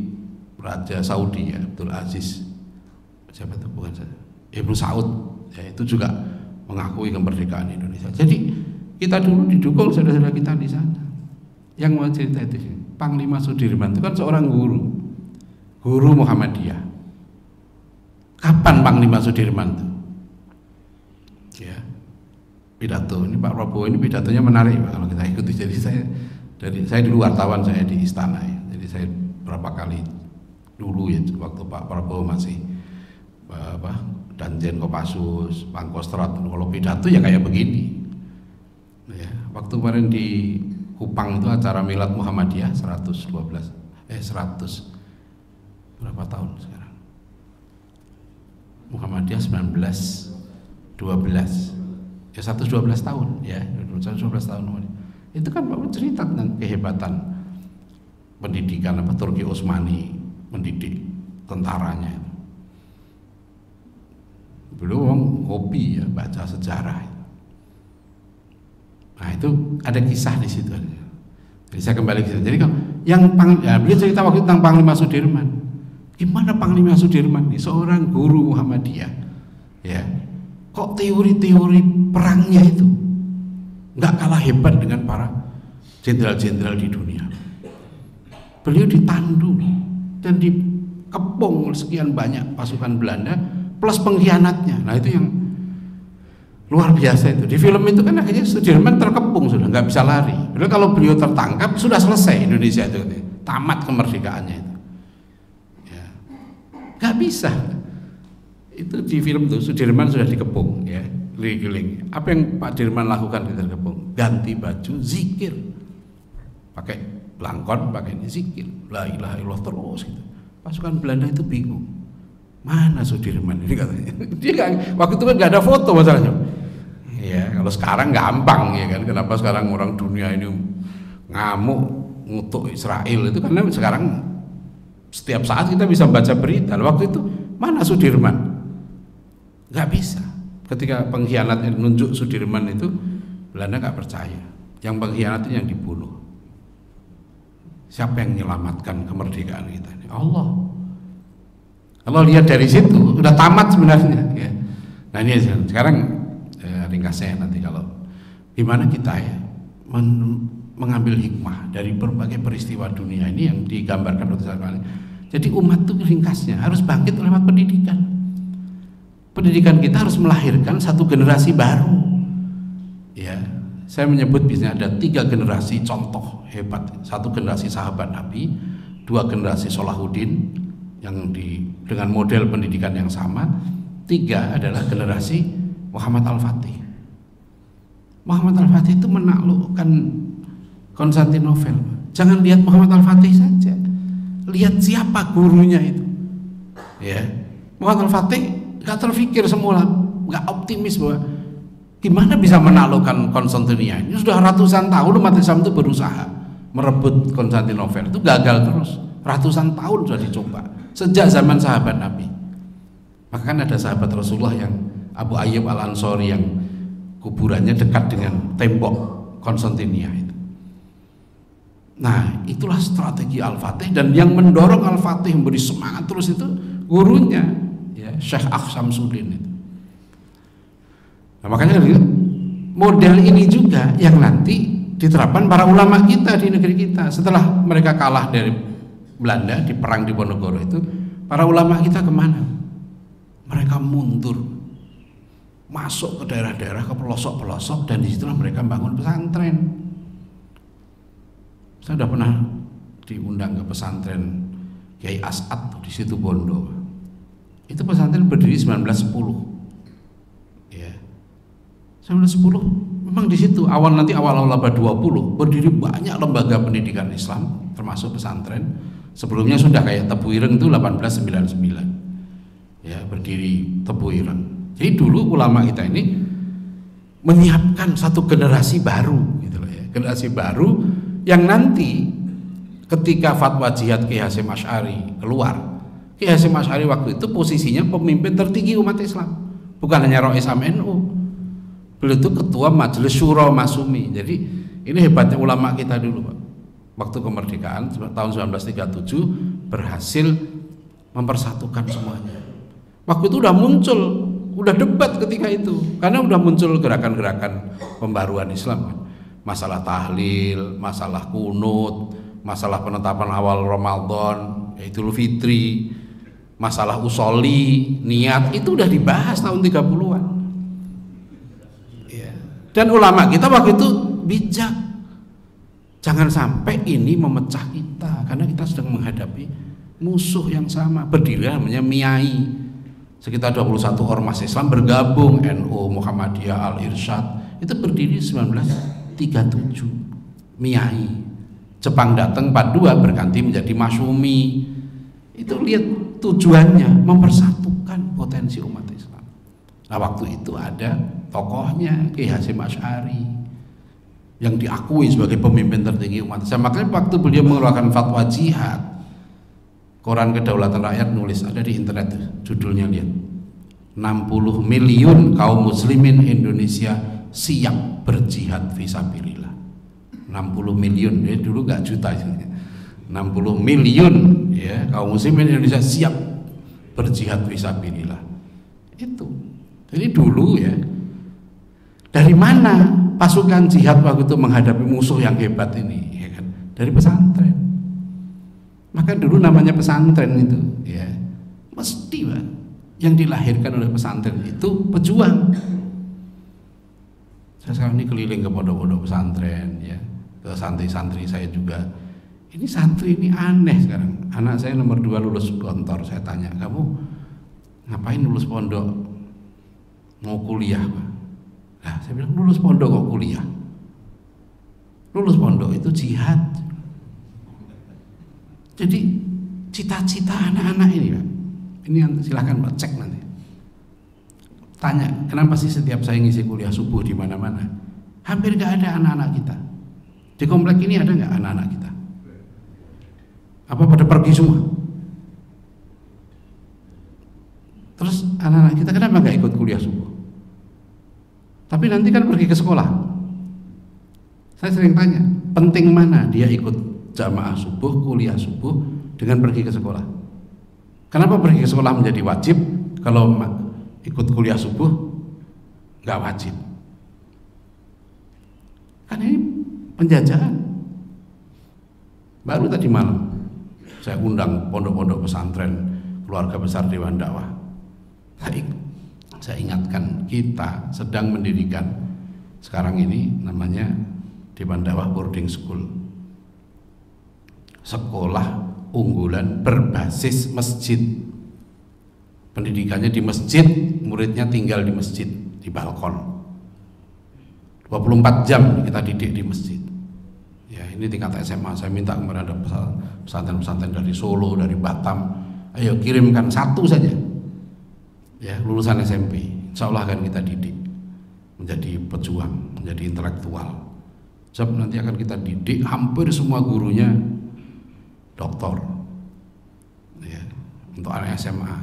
Raja Saudi, ya, Abdul Aziz, siapa itu, bukan saya, Ibnu Saud, ya, itu juga mengakui kemerdekaan Indonesia. Jadi kita dulu didukung saudara-saudara kita di sana. Yang mau cerita itu Panglima Sudirman itu kan seorang guru Muhammadiyah. Kapan Panglima Sudirman itu? Ya, pidato ini Pak Prabowo ini pidatonya menarik Pak, kalau kita ikuti. Jadi saya dulu wartawan, saya di istana, ya. Jadi saya berapa kali dulu, ya, waktu Pak Prabowo masih Danjen Kopassus, Pangkostrat, kalau pidato ya kayak begini. Ya, waktu kemarin di Kupang itu acara Milad Muhammadiyah 100 berapa tahun sekarang? Muhammadiyah 1912, ya 112 tahun, ya 112 tahun. Itu kan Pak cerita tentang kehebatan pendidikan Turki Utsmani mendidik tentaranya. Belum kopi, ya, baca sejarah. Nah itu ada kisah di situ. Jadi saya kembali ke situ. Jadi beliau cerita waktu tentang Panglima Sudirman. Gimana Panglima Sudirman ini seorang guru Muhammadiyah, ya, kok teori-teori perangnya itu nggak kalah hebat dengan para jenderal-jenderal di dunia. Beliau ditandu dan dikepung sekian banyak pasukan Belanda plus pengkhianatnya. Nah itu yang luar biasa itu. Di film itu kan akhirnya Sudirman terkepung, sudah nggak bisa lari. Padahal kalau beliau tertangkap sudah selesai Indonesia itu, tamat kemerdekaannya itu. Ya, nggak bisa. Itu di film itu Sudirman sudah dikepung, ya, keliling. Apa yang Pak Dirman lakukan ketika dikepung? Ganti baju, zikir, pakai belangkon, pakai ini zikir, la ilaha illallah terus gitu. Pasukan Belanda itu bingung. Mana Sudirman ini katanya? Dia gak, waktu itu kan nggak ada foto masalahnya. Ya kalau sekarang gampang, ya kan. Kenapa sekarang orang dunia ini ngamuk ngutuk Israel itu karena sekarang setiap saat kita bisa baca berita. Waktu itu mana Sudirman? Nggak bisa. Ketika pengkhianat yang nunjuk Sudirman itu, Belanda nggak percaya. Yang pengkhianat itu yang dibunuh. Siapa yang menyelamatkan kemerdekaan kita? Allah. Kalau lihat dari situ udah tamat sebenarnya, ya. Nah ini sekarang ringkasnya nanti kalau gimana kita, ya, mengambil hikmah dari berbagai peristiwa dunia ini yang digambarkan Dr. Sarkali. Jadi umat itu ringkasnya harus bangkit lewat pendidikan. Pendidikan kita harus melahirkan satu generasi baru. Ya, saya menyebut biasanya ada 3 generasi contoh hebat. 1 generasi sahabat Nabi, 2 generasi Salahuddin yang dengan model pendidikan yang sama, 3 adalah generasi Muhammad Al-Fatih. Muhammad Al-Fatih itu menaklukkan Konstantinopel. Jangan lihat Muhammad Al-Fatih saja, lihat siapa gurunya itu. Ya, Muhammad Al-Fatih nggak terfikir semula, nggak optimis bahwa gimana bisa menaklukkan Konstantinia. Ini sudah ratusan tahun umat Islam itu berusaha merebut Konstantinopel, itu gagal terus. Ratusan tahun sudah dicoba sejak zaman sahabat Nabi. Bahkan ada sahabat Rasulullah yang Abu Ayyub Al-Ansori yang kuburannya dekat dengan tembok Konstantinia itu. Nah itulah strategi Al-Fatih, dan yang mendorong Al-Fatih memberi semangat terus itu gurunya, ya, Syekh Samsuddin itu. Nah makanya model ini juga yang nanti diterapkan para ulama kita di negeri kita. Setelah mereka kalah dari Belanda di perang di Ponorogo itu, para ulama kita kemana? Mereka mundur, masuk ke daerah-daerah, ke pelosok-pelosok, dan disitulah mereka bangun pesantren. Saya sudah pernah diundang ke pesantren Kiai As'ad di situ Bondo. Itu pesantren berdiri 1910. Ya. 1910 memang di situ awal abad 20 berdiri banyak lembaga pendidikan Islam termasuk pesantren. Sebelumnya sudah kayak Tebu Ireng itu 1899, ya, berdiri Tebu Ireng. Jadi dulu ulama kita ini menyiapkan satu generasi baru, gitu loh, ya, generasi baru yang nanti ketika fatwa jihad Ki Hasyim Asy'ari keluar, Ki Hasyim Asy'ari waktu itu posisinya pemimpin tertinggi umat Islam, bukan hanya Rois Am NU, Beliau itu ketua Majelis Syuro Masumi. Jadi ini hebatnya ulama kita dulu, Pak. Waktu kemerdekaan tahun 1937 berhasil mempersatukan semuanya. Waktu itu udah muncul, udah debat ketika itu, karena udah muncul gerakan-gerakan pembaruan Islam kan. Masalah tahlil, masalah kunut, masalah penetapan awal Ramadan, Idul Fitri, masalah usoli, niat, itu udah dibahas tahun 30-an. Ya. Dan ulama kita waktu itu bijak. Jangan sampai ini memecah kita, karena kita sedang menghadapi musuh yang sama. Berdiri namanya MIAI. Sekitar 21 ormas Islam bergabung, NU, Muhammadiyah, Al-Irsyad, itu berdiri 1937. MIAI. Jepang datang 42 berganti menjadi Masyumi. Itu lihat tujuannya mempersatukan potensi umat Islam. Nah, waktu itu ada tokohnya Ki Hasyim Asy'ari yang diakui sebagai pemimpin tertinggi umat Islam. Makanya waktu beliau mengeluarkan fatwa jihad, Koran Kedaulatan Rakyat nulis, ada di internet, judulnya lihat, 60 miliun kaum muslimin Indonesia siap berjihad fisabilillah. 60 miliun, ya dulu nggak juta, 60 miliun ya kaum muslimin Indonesia siap berjihad fisabilillah. Itu. Jadi dulu ya, dari mana pasukan jihad waktu itu menghadapi musuh yang hebat ini, ya kan? Dari pesantren. Maka dulu namanya pesantren itu, ya mesti Pak, yang dilahirkan oleh pesantren itu pejuang. Saya sekarang ini keliling ke pondok-pondok pesantren, ya, ke santri-santri saya juga. Ini santri ini aneh sekarang. Anak saya nomor 2 lulus Gontor, saya tanya, kamu ngapain lulus pondok? Mau kuliah Pak? Nah, saya bilang lulus pondok kok kuliah? Lulus pondok itu jihad. Jadi cita-cita anak-anak ini Pak, ini silahkan Pak cek nanti. Tanya, kenapa sih setiap saya ngisi kuliah subuh di mana-mana, hampir nggak ada anak-anak kita. Di komplek ini ada nggak anak-anak kita? Apa pada pergi semua? Terus anak-anak kita kenapa nggak ikut kuliah subuh? Tapi nanti kan pergi ke sekolah. Saya sering tanya, penting mana dia ikut jamaah subuh, kuliah subuh dengan pergi ke sekolah? Kenapa pergi ke sekolah menjadi wajib, kalau ikut kuliah subuh nggak wajib? Kan ini penjajahan. Baru tadi malam saya undang pondok-pondok pesantren keluarga besar Dewan Dakwah. Saya ingatkan, kita sedang mendirikan sekarang ini namanya Dewan Dakwah Boarding School, sekolah unggulan berbasis masjid. Pendidikannya di masjid, muridnya tinggal di masjid, di balkon. 24 jam kita didik di masjid. Ya, ini tingkat SMA. Saya minta kepada pesantren-pesantren dari Solo, dari Batam, ayo kirimkan satu saja, ya, lulusan SMP. Insya Allah akan kita didik menjadi pejuang, menjadi intelektual. Sebab nanti akan kita didik hampir semua gurunya doktor, ya, untuk anak SMA.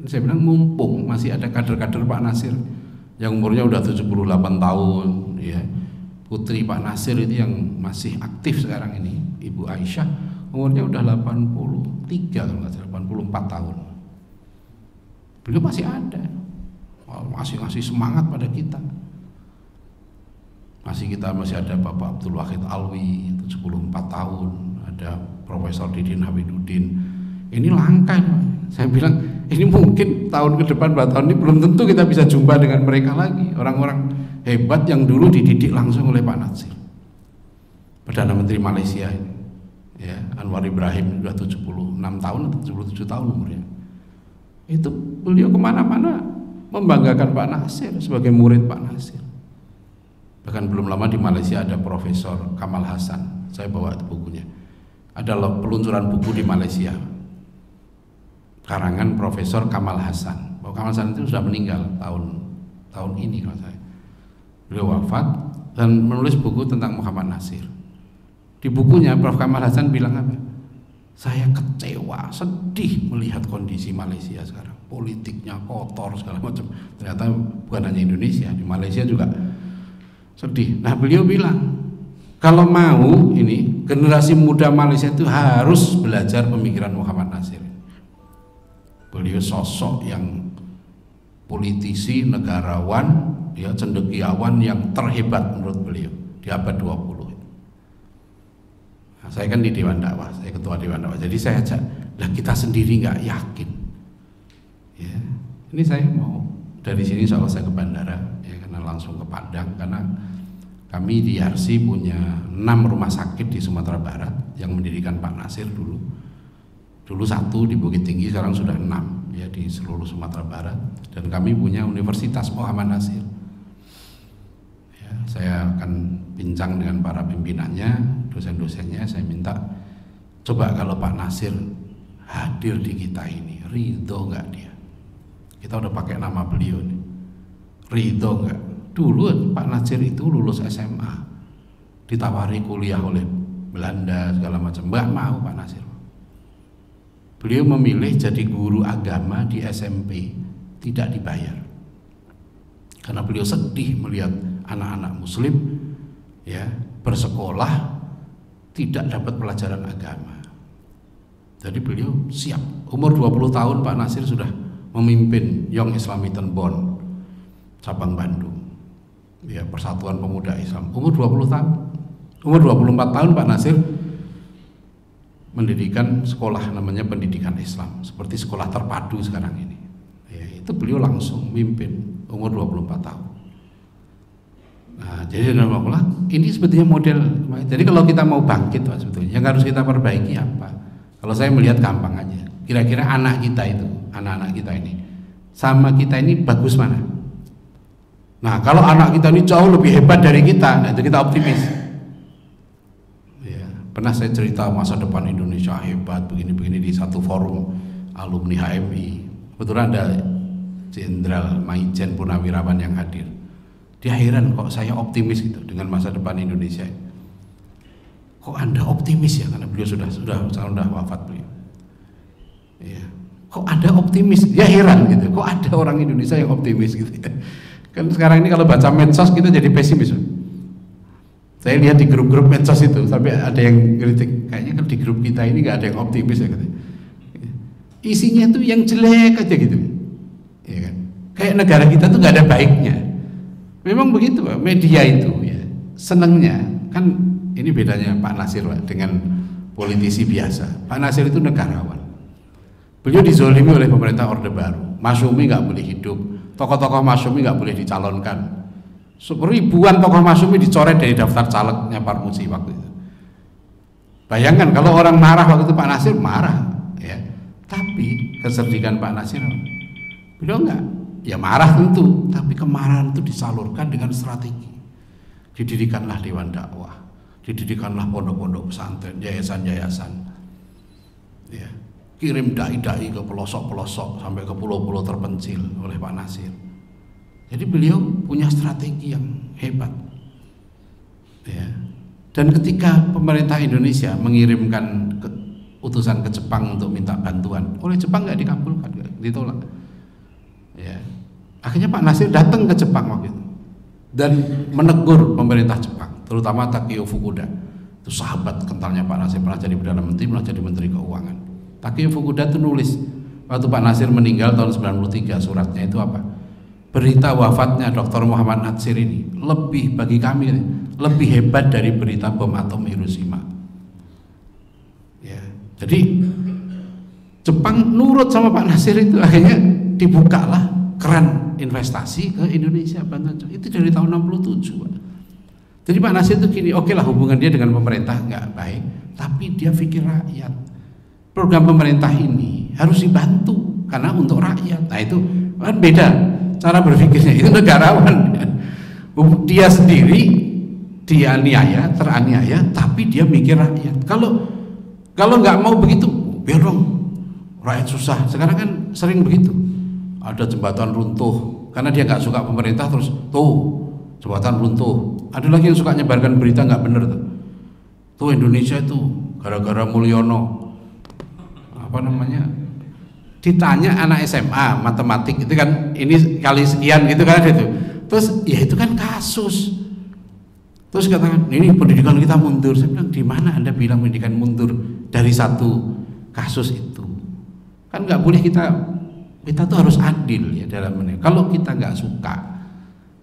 Saya bilang mumpung masih ada kader-kader Pak Nasir yang umurnya udah 78 tahun, ya. Putri Pak Nasir itu yang masih aktif sekarang ini, Ibu Aisyah, umurnya udah 83 kalau nggak salah, 84 tahun. Beliau masih ada, masih ngasih semangat pada kita. Masih ada Bapak Abdul Wahid Alwi, 74 tahun, ada Profesor Didin Hamidudin. Ini langka, saya bilang ini mungkin tahun ke depan, 2 tahun ini belum tentu kita bisa jumpa dengan mereka lagi, orang-orang hebat yang dulu dididik langsung oleh Pak Nasir, Perdana Menteri Malaysia ini, ya, Anwar Ibrahim, sudah 76 tahun atau 77 tahun umurnya. Itu beliau kemana-mana membanggakan Pak Nasir sebagai murid Pak Nasir. Bahkan belum lama di Malaysia ada Profesor Kamal Hasan, saya bawa bukunya, ada peluncuran buku di Malaysia, karangan Profesor Kamal Hasan. Bahwa Kamal Hasan itu sudah meninggal tahun ini kalau saya. Beliau wafat dan menulis buku tentang Muhammad Nasir. Di bukunya Prof. Kamal Hasan bilang apa? Saya kecewa, sedih melihat kondisi Malaysia sekarang. Politiknya kotor segala macam. Ternyata bukan hanya Indonesia, di Malaysia juga sedih. Nah, beliau bilang, kalau mau ini generasi muda Malaysia itu harus belajar pemikiran Muhammad Nasir. Beliau sosok yang politisi, negarawan, ya cendekiawan yang terhebat menurut beliau di abad 20. Nah, saya kan di Dewan Dakwah, saya ketua Dewan Dakwah. Jadi saya ajak, lah kita sendiri nggak yakin. Ya, ini saya mau dari sini soal saya ke bandara, ya karena langsung ke Padang, karena kami di RC punya 6 rumah sakit di Sumatera Barat yang mendirikan Pak Nasir dulu. Dulu 1 di Bukit Tinggi, sekarang sudah 6 ya di seluruh Sumatera Barat. Dan kami punya Universitas Muhammad Nasir. Ya, saya akan bincang dengan para pimpinannya, dosen-dosennya. Saya minta, coba kalau Pak Nasir hadir di kita ini, ridho nggak dia? Kita udah pakai nama beliau nih, ridho nggak? Dulu Pak Nasir itu lulus SMA, ditawari kuliah oleh Belanda segala macam, nggak mau Pak Nasir. Beliau memilih jadi guru agama di SMP, tidak dibayar, karena beliau sedih melihat anak-anak Muslim ya bersekolah tidak dapat pelajaran agama. Jadi beliau siap. Umur 20 tahun Pak Nasir sudah memimpin Young Islamitan Bond cabang Bandung, ya Persatuan Pemuda Islam. Umur 20 tahun, umur 24 tahun Pak Nasir mendirikan sekolah namanya Pendidikan Islam, seperti sekolah terpadu sekarang ini. Ya, itu beliau langsung mimpin umur 24 tahun. Nah, jadi ini sebetulnya model. Jadi kalau kita mau bangkit Pak, sebetulnya yang harus kita perbaiki apa? Kalau saya melihat gampang aja. Kira-kira anak kita itu, anak-anak kita ini sama kita ini bagus mana? Nah, kalau anak kita ini jauh lebih hebat dari kita, nah itu kita optimis. Ya, pernah saya cerita masa depan Indonesia hebat begini-begini di satu forum alumni HMI. Kebetulan ada Jenderal Maijen Purnawirawan yang hadir. Dia heran kok saya optimis gitu dengan masa depan Indonesia. Kok Anda optimis ya? Karena beliau sudah wafat beliau. Ya. Kok Anda optimis? Ya heran gitu. Kok ada orang Indonesia yang optimis gitu ya? Kan sekarang ini kalau baca medsos kita jadi pesimis. Saya lihat di grup-grup medsos itu sampai ada yang kritik, kayaknya kan di grup kita ini nggak ada yang optimis ya katanya. Isinya tuh yang jelek aja gitu. Ya kan? Kayak negara kita tuh nggak ada baiknya. Memang begitu Pak, media itu ya. Senengnya kan ini bedanya Pak Nasir Pak dengan politisi biasa. Pak Nasir itu negarawan. Beliau dizolimi oleh pemerintah Orde Baru. Masyumi nggak boleh hidup, tokoh-tokoh Masyumi nggak boleh dicalonkan. Ribuan tokoh Masyumi dicoret dari daftar calegnya Parmusi waktu itu. Bayangkan kalau orang marah waktu itu Pak Nasir marah, ya. Tapi keserdikan Pak Nasir, beliau enggak, ya marah tentu, tapi kemarahan itu disalurkan dengan strategi. Didirikanlah Dewan Dakwah, didirikanlah pondok-pondok pesantren, yayasan-yayasan. Ya. Kirim dai-dai ke pelosok-pelosok sampai ke pulau-pulau terpencil oleh Pak Nasir. Jadi beliau punya strategi yang hebat. Ya. Dan ketika pemerintah Indonesia mengirimkan utusan ke Jepang untuk minta bantuan, oleh Jepang nggak dikabulkan, ditolak. Ya. Akhirnya Pak Nasir datang ke Jepang waktu itu dan menegur pemerintah Jepang, terutama Takeo Fukuda. Itu sahabat kentalnya Pak Nasir, pernah jadi Perdana Menteri, pernah jadi Menteri Keuangan. Takeo Fukuda itu nulis waktu Pak Nasir meninggal tahun 93, suratnya itu apa? Berita wafatnya Dr. Muhammad Nasir ini lebih bagi kami lebih hebat dari berita bom atom Hiroshima. Ya, jadi Jepang nurut sama Pak Nasir itu, akhirnya dibukalah keran investasi ke Indonesia bantuan. Itu dari tahun 67 Pak. Jadi Pak Nasir itu gini, oke lah hubungan dia dengan pemerintah nggak baik, tapi dia pikir rakyat. Program pemerintah ini harus dibantu karena untuk rakyat. Nah itu kan beda cara berpikirnya, itu negarawan. Dia sendiri dianiaya, teraniaya, tapi dia mikir rakyat. Kalau nggak mau begitu, biar dong rakyat susah. Sekarang kan sering begitu. Ada jembatan runtuh karena dia nggak suka pemerintah, terus tuh jembatan runtuh. Ada lagi yang suka nyebarkan berita nggak bener tuh. Tuh Indonesia itu gara-gara Mulyono apa namanya, ditanya anak SMA matematik itu kan ini kali sekian gitu kan itu, terus ya itu kan kasus, terus katakan ini pendidikan kita mundur. Saya bilang di mana Anda bilang pendidikan mundur dari satu kasus itu? Kan nggak boleh, kita tuh harus adil ya dalam ini. Kalau kita nggak suka,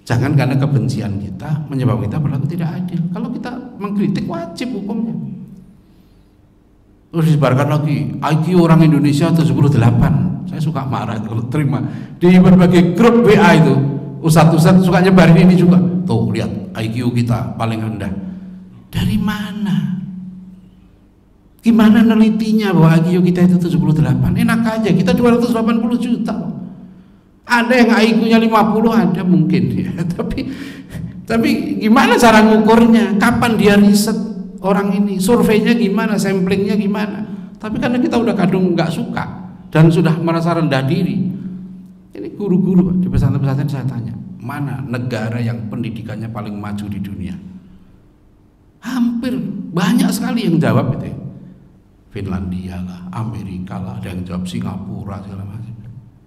jangan karena kebencian kita menyebabkan kita berlaku tidak adil. Kalau kita mengkritik wajib hukumnya. Terus disebarkan lagi IQ orang Indonesia 78. Saya suka marah kalau terima di berbagai grup WA itu. Ustadz suka nyebarin ini juga. Tuh lihat IQ kita paling rendah. Dari mana? Gimana nelitinya bahwa IQ kita itu 78? Enak aja, kita 280 juta. Ada yang IQ-nya 50 ada mungkin ya. Tapi gimana cara ngukurnya? Kapan dia riset orang ini? Surveinya gimana? Samplingnya gimana? Tapi karena kita udah kadung nggak suka dan sudah merasa rendah diri. Ini guru-guru di pesantren-pesantren saya tanya, mana negara yang pendidikannya paling maju di dunia? Hampir banyak sekali yang jawab itu ya. Finlandia lah, Amerika lah, ada yang jawab Singapura segala macam.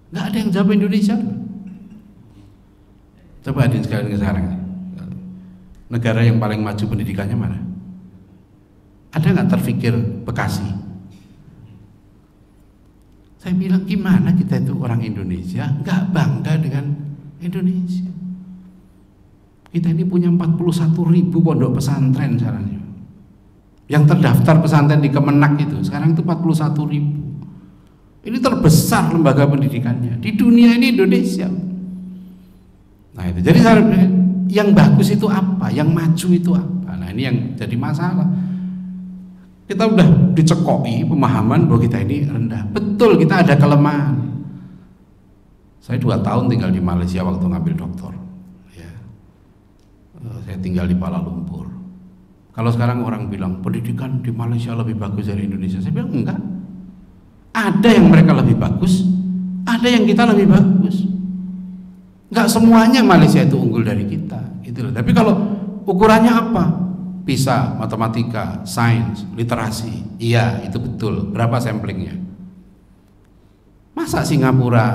Nggak ada yang jawab Indonesia. Coba adin sekarang, negara yang paling maju pendidikannya mana? Ada nggak terfikir Bekasi? Saya bilang gimana kita itu orang Indonesia nggak bangga dengan Indonesia? Kita ini punya 41.000 pondok pesantren sekarang. Yang terdaftar pesantren di Kemenak itu sekarang itu 41.000. Ini terbesar lembaga pendidikannya di dunia ini Indonesia. Nah itu jadi yang bagus itu apa, yang maju itu apa? Nah ini yang jadi masalah. Kita udah dicekoki pemahaman bahwa kita ini rendah. Betul, kita ada kelemahan. Saya 2 tahun tinggal di Malaysia waktu ngambil doktor. Ya. Saya tinggal di Kuala Lumpur. Kalau sekarang orang bilang pendidikan di Malaysia lebih bagus dari Indonesia, saya bilang enggak. Ada yang mereka lebih bagus, ada yang kita lebih bagus. Enggak semuanya Malaysia itu unggul dari kita, gitu loh. Tapi kalau ukurannya apa? PISA, matematika, sains, literasi, iya itu betul. Berapa samplingnya? Masa Singapura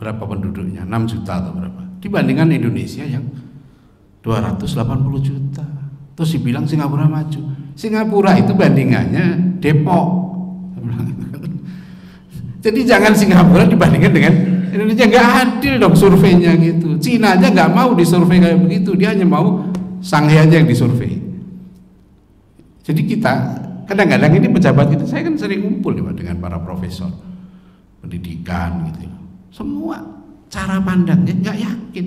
berapa penduduknya? 6 juta atau berapa? Dibandingkan Indonesia yang 280 juta. Terus dibilang Singapura maju. Singapura itu bandingannya Depok. Jadi jangan Singapura dibandingkan dengan Indonesia, nggak adil dong surveinya gitu. Cina aja nggak mau disurvei kayak begitu, dia hanya mau Shanghai aja yang disurvei. Jadi kita kadang-kadang ini pejabat kita, saya kan sering ngumpul dengan para profesor pendidikan gitu. Semua cara pandangnya nggak yakin.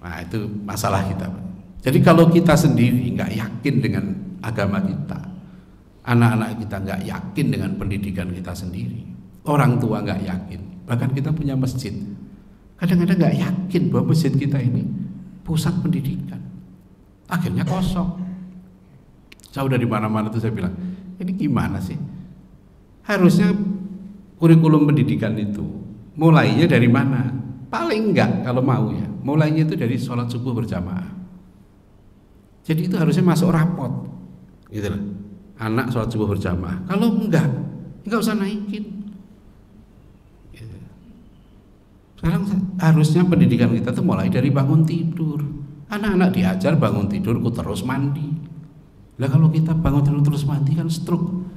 Nah itu masalah kita, Pak. Jadi kalau kita sendiri nggak yakin dengan agama kita, anak-anak kita nggak yakin dengan pendidikan kita sendiri, orang tua nggak yakin, bahkan kita punya masjid, kadang-kadang nggak yakin bahwa masjid kita ini pusat pendidikan, akhirnya kosong. Saya udah di mana-mana tuh saya bilang, ini gimana sih? Harusnya kurikulum pendidikan itu mulainya dari mana? Paling enggak kalau mau ya, mulainya itu dari sholat subuh berjamaah. Jadi itu harusnya masuk rapot, gitu loh. Anak sholat subuh berjamaah. Kalau enggak usah naikin. Gitu. Sekarang harusnya pendidikan kita tuh mulai dari bangun tidur. Anak-anak diajar bangun tidur, terus mandi. Lah kalau kita bangun tidur terus mandi kan stroke.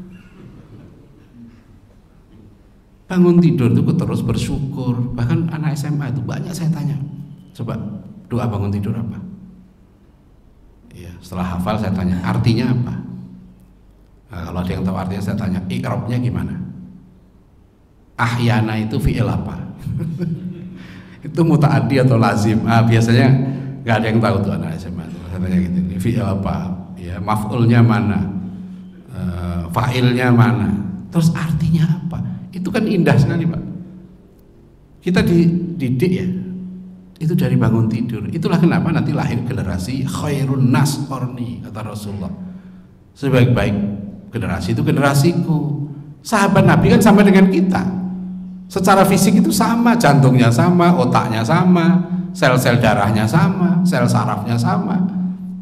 Bangun tidur itu terus bersyukur. Bahkan anak SMA itu banyak saya tanya, coba doa bangun tidur apa? Ya, setelah hafal saya tanya artinya apa? Nah, kalau ada yang tahu artinya saya tanya ikrobnya gimana? Ahyana itu fi'il apa? Itu muta'addi atau lazim? Biasanya nggak ada yang tahu tuh anak SMA itu. Saya tanya gitu, fi'il apa? Ya, maf'ulnya mana? Fa'ilnya mana? Terus artinya apa? Itu kan indah sekali, Pak. Kita dididik ya, itu dari bangun tidur. Itulah kenapa nanti lahir generasi khairun nas qarni, kata Rasulullah. Sebaik-baik generasi itu generasiku. Sahabat Nabi kan sama dengan kita. Secara fisik itu sama, jantungnya sama, otaknya sama, sel-sel darahnya sama, sel sarafnya sama.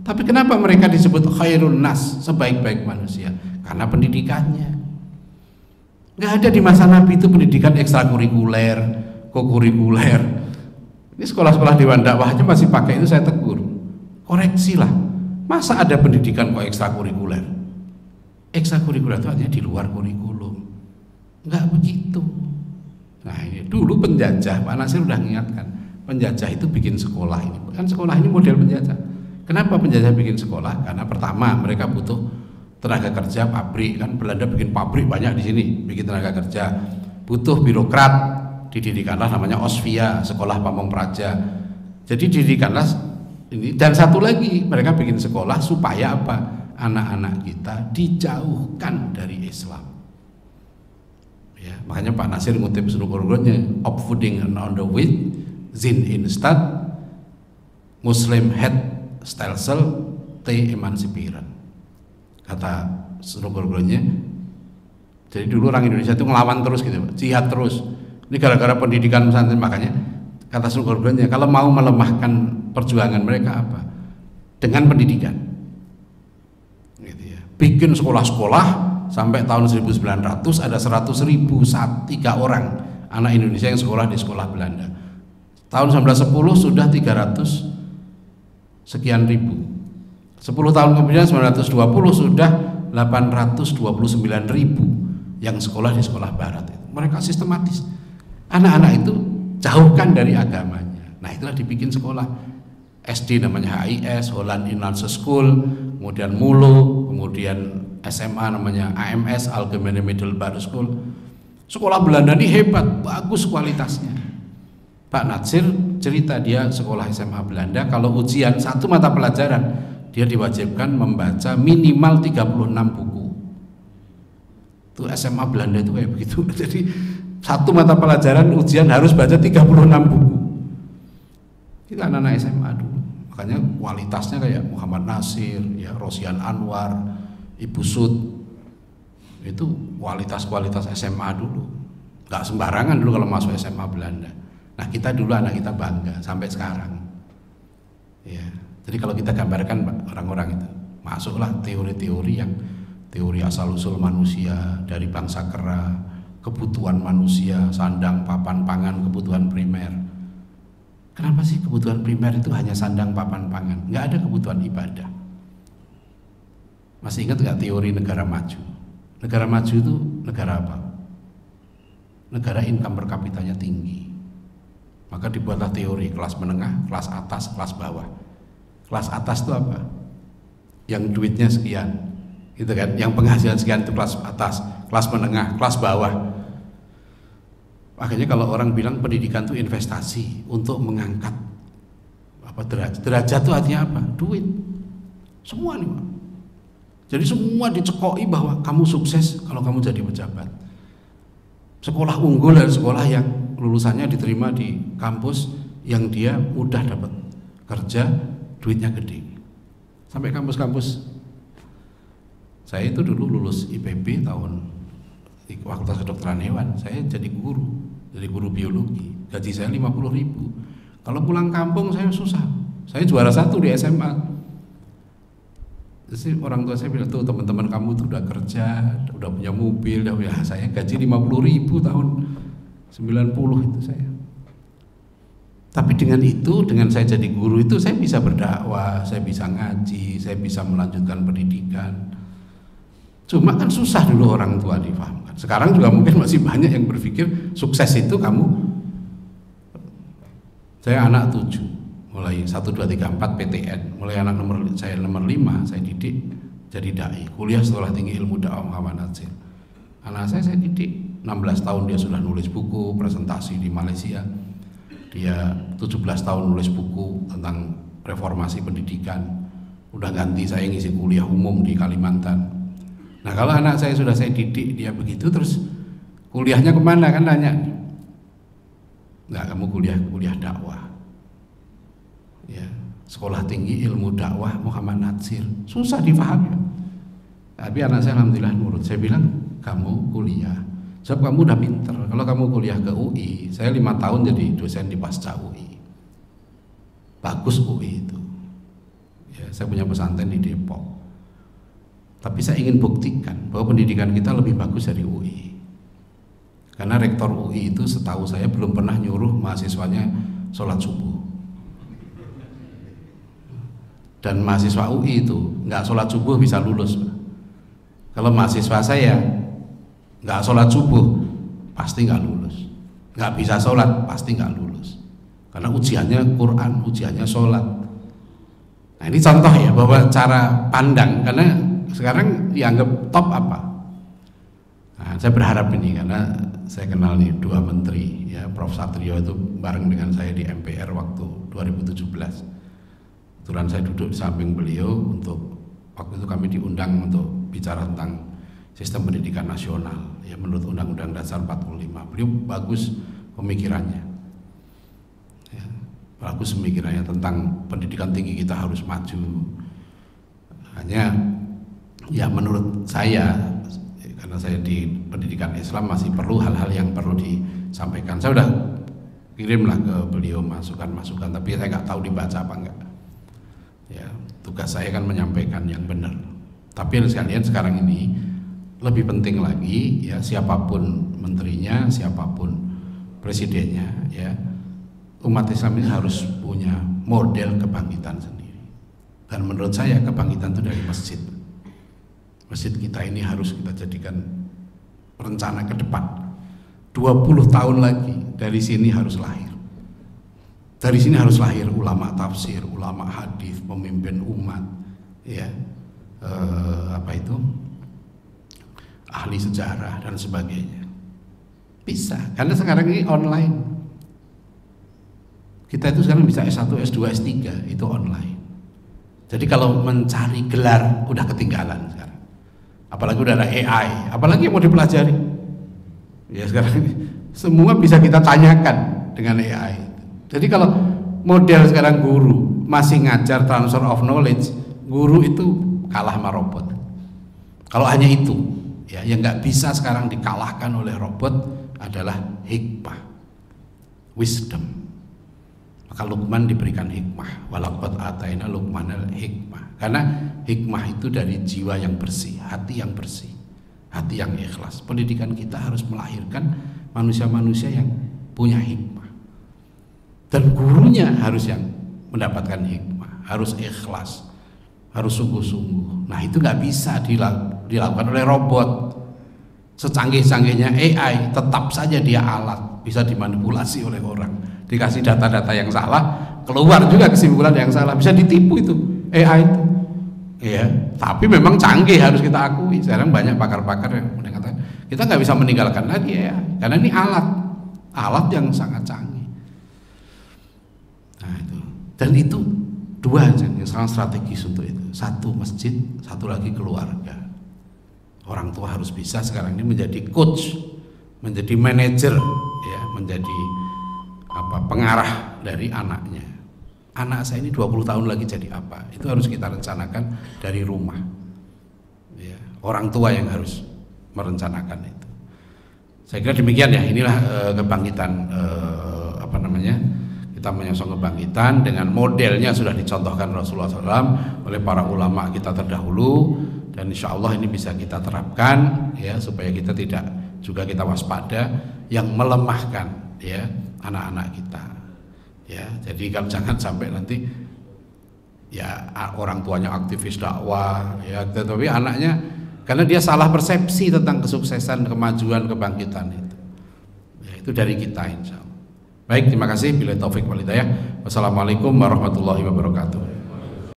Tapi kenapa mereka disebut khairun nas, sebaik-baik manusia? Karena pendidikannya. Nggak ada di masa Nabi itu pendidikan ekstrakurikuler, kokurikuler. Ini sekolah-sekolah Dewan Dakwah aja masih pakai itu, saya tegur. Koreksilah. Masa ada pendidikan kok ekstrakurikuler? Ekstrakurikuler itu artinya di luar kurikulum. Nggak begitu. Nah ini dulu penjajah, Pak Nasir udah mengingatkan, penjajah itu bikin sekolah ini. Kan sekolah ini model penjajah. Kenapa penjajah bikin sekolah? Karena pertama mereka butuh tenaga kerja, pabrik, kan Belanda bikin pabrik banyak di sini, bikin tenaga kerja, butuh birokrat, didirikanlah namanya Osvia, sekolah pamong praja. Jadi didirikanlah ini, dan satu lagi mereka bikin sekolah supaya apa? Anak-anak kita dijauhkan dari Islam. Ya, makanya Pak Nasir ngutip surah-surahnya, opvoeding on the wit, zin in stad, Muslim het stelsel, te emanciperen. Kata surah-surahnya. Jadi dulu orang Indonesia itu ngelawan terus gitu, jihad terus. Ini gara-gara pendidikan pesantren, makanya kata surah-surahnya, kalau mau melemahkan perjuangan mereka apa? Dengan pendidikan. Gitu ya. Bikin sekolah-sekolah. Sampai tahun 1900 ada 100.000 3 orang anak Indonesia yang sekolah di sekolah Belanda. Tahun 1910 sudah 300 sekian ribu. 10 tahun kemudian 1920 sudah 829.000 yang sekolah di sekolah barat. Mereka sistematis. Anak-anak itu jauhkan dari agamanya. Nah itulah dibikin sekolah. SD namanya HIS, Holland Inlandse School, kemudian MULO, kemudian SMA namanya AMS, Algemene Middelbare School. Sekolah Belanda ini hebat, bagus kualitasnya. Pak Natsir cerita dia sekolah SMA Belanda, kalau ujian satu mata pelajaran dia diwajibkan membaca minimal 36 buku. Itu SMA Belanda itu kayak begitu. Jadi satu mata pelajaran ujian harus baca 36 buku. Itu anak-anak SMA dulu. Makanya kualitasnya kayak Muhammad Nasir, ya Rosian Anwar, Ibu Sud. Itu kualitas-kualitas SMA dulu. Gak sembarangan dulu kalau masuk SMA Belanda. Nah kita dulu anak kita bangga sampai sekarang. Ya. Jadi kalau kita gambarkan orang-orang itu, masuklah teori-teori yang teori asal-usul manusia dari bangsa kera, kebutuhan manusia, sandang, papan, pangan, kebutuhan primer. Kenapa sih kebutuhan primer itu hanya sandang, papan, pangan? Nggak ada kebutuhan ibadah. Masih ingat nggak teori negara maju? Negara maju itu negara apa? Negara income per kapitanya tinggi. Maka dibuatlah teori kelas menengah, kelas atas, kelas bawah. Kelas atas itu apa? Yang duitnya sekian, gitu kan? Yang penghasilan sekian itu kelas atas. Kelas menengah, kelas bawah. Makanya kalau orang bilang pendidikan itu investasi untuk mengangkat apa derajat. Derajat itu artinya apa? Duit. Semua nih Pak. Jadi semua dicekoi bahwa kamu sukses kalau kamu jadi pejabat. Sekolah unggul dan sekolah yang lulusannya diterima di kampus yang dia mudah dapat kerja, duitnya gede. Sampai kampus-kampus. Saya itu dulu lulus IPB tahun di Fakultas Kedokteran Hewan, saya jadi guru biologi, gaji saya 50.000. Kalau pulang kampung saya susah, saya juara 1 di SMA. Jadi orang tua saya bilang, tuh teman-teman kamu tuh udah kerja, udah punya mobil, udah punya, saya gaji 50.000 tahun 90 itu saya. Tapi dengan itu, dengan saya jadi guru itu saya bisa berdakwah, saya bisa ngaji, saya bisa melanjutkan pendidikan. Cuma kan susah dulu orang tua difahamkan. Sekarang juga mungkin masih banyak yang berpikir sukses itu kamu. Saya anak 7, mulai 1, 2, 3, 4 PTN. Mulai anak saya nomor 5, saya didik jadi dai. Kuliah Sekolah Tinggi Ilmu Dakwah Muhammad Natsir. Anak saya didik 16 tahun dia sudah nulis buku presentasi di Malaysia. Dia 17 tahun nulis buku tentang reformasi pendidikan. Udah ganti saya ngisi kuliah umum di Kalimantan. Nah kalau anak saya sudah saya didik dia begitu, terus kuliahnya kemana kan nanya? Nggak, kamu kuliah dakwah. Ya, Sekolah Tinggi Ilmu Dakwah Muhammad Natsir. Susah difahami. Tapi anak saya alhamdulillah nurut. Saya bilang kamu kuliah. Sebab kamu udah pinter. Kalau kamu kuliah ke UI, saya 5 tahun jadi dosen di Pasca UI. Bagus UI itu. Ya, saya punya pesantren di Depok. Tapi saya ingin buktikan bahwa pendidikan kita lebih bagus dari UI. Karena rektor UI itu setahu saya belum pernah nyuruh mahasiswanya sholat subuh. Dan mahasiswa UI itu nggak sholat subuh bisa lulus. Kalau mahasiswa saya nggak sholat subuh pasti nggak lulus, nggak bisa sholat pasti nggak lulus, karena ujiannya Quran, ujiannya sholat. Nah ini contoh ya bahwa cara pandang, karena sekarang dianggap top apa. Nah, saya berharap ini, karena saya kenal nih dua menteri ya, Prof. Satrio itu bareng dengan saya di MPR waktu 2017. Kebetulan saya duduk di samping beliau, untuk waktu itu kami diundang untuk bicara tentang sistem pendidikan nasional ya menurut Undang-Undang Dasar 45. Beliau bagus pemikirannya ya, bagus pemikirannya tentang pendidikan tinggi kita harus maju. Hanya ya menurut saya, karena saya di pendidikan Islam masih perlu hal-hal yang perlu disampaikan. Saya udah kirimlah ke beliau masukan-masukan, tapi saya nggak tahu dibaca apa enggak ya. Tugas saya kan menyampaikan yang benar. Tapi sekalian sekarang ini lebih penting lagi ya, siapapun menterinya, siapapun presidennya ya, umat Islam ini harus punya model kebangkitan sendiri. Dan menurut saya kebangkitan itu dari masjid. Masjid kita ini harus kita jadikan rencana ke depan. 20 tahun lagi dari sini harus lahir. Dari sini harus lahir ulama tafsir, ulama hadis, pemimpin umat ya. Ahli sejarah dan sebagainya. Bisa, karena sekarang ini online. Kita itu sekarang bisa S1, S2, S3 itu online. Jadi kalau mencari gelar udah ketinggalan sekarang. Apalagi udah ada AI, apalagi yang mau dipelajari. Ya sekarang semua bisa kita tanyakan dengan AI. Jadi kalau model sekarang guru masih ngajar transfer of knowledge, guru itu kalah sama robot. Kalau hanya itu ya, yang nggak bisa sekarang dikalahkan oleh robot adalah hikmah, wisdom. Maka Luqman diberikan hikmah, walaqad ataina Luqmanal hikmah. Karena hikmah itu dari jiwa yang bersih, hati yang bersih, hati yang ikhlas. Pendidikan kita harus melahirkan manusia-manusia yang punya hikmah. Dan gurunya harus yang mendapatkan hikmah, harus ikhlas, harus sungguh-sungguh. Nah itu nggak bisa dilakukan oleh robot. Secanggih-canggihnya AI, tetap saja dia alat, bisa dimanipulasi oleh orang. Dikasih data-data yang salah, keluar juga kesimpulan yang salah, bisa ditipu itu AI itu. Ya, tapi memang canggih, harus kita akui. Sekarang banyak pakar-pakar yang mengatakan kita nggak bisa meninggalkan lagi AI, karena ini alat yang sangat canggih. Nah itu, dan itu dua yang sangat strategis untuk itu. Satu masjid, satu lagi keluarga. Orang tua harus bisa sekarang ini menjadi coach, menjadi manajer, ya, menjadi pengarah dari anaknya. Anak saya ini 20 tahun lagi jadi apa? Itu harus kita rencanakan dari rumah. Ya, orang tua yang harus merencanakan itu. Saya kira demikian ya. Inilah kebangkitan kita menyongsong kebangkitan dengan modelnya sudah dicontohkan Rasulullah SAW oleh para ulama kita terdahulu, dan insya Allah ini bisa kita terapkan ya, supaya kita tidak juga kita waspada yang melemahkan ya anak-anak kita ya. Jadi kalau jangan sampai nanti ya orang tuanya aktivis dakwah ya, tetapi anaknya karena dia salah persepsi tentang kesuksesan, kemajuan, kebangkitan itu ya, itu dari kita insya Allah. Baik, terima kasih. Bila taufik wal hidayah. Wassalamualaikum warahmatullahi wabarakatuh.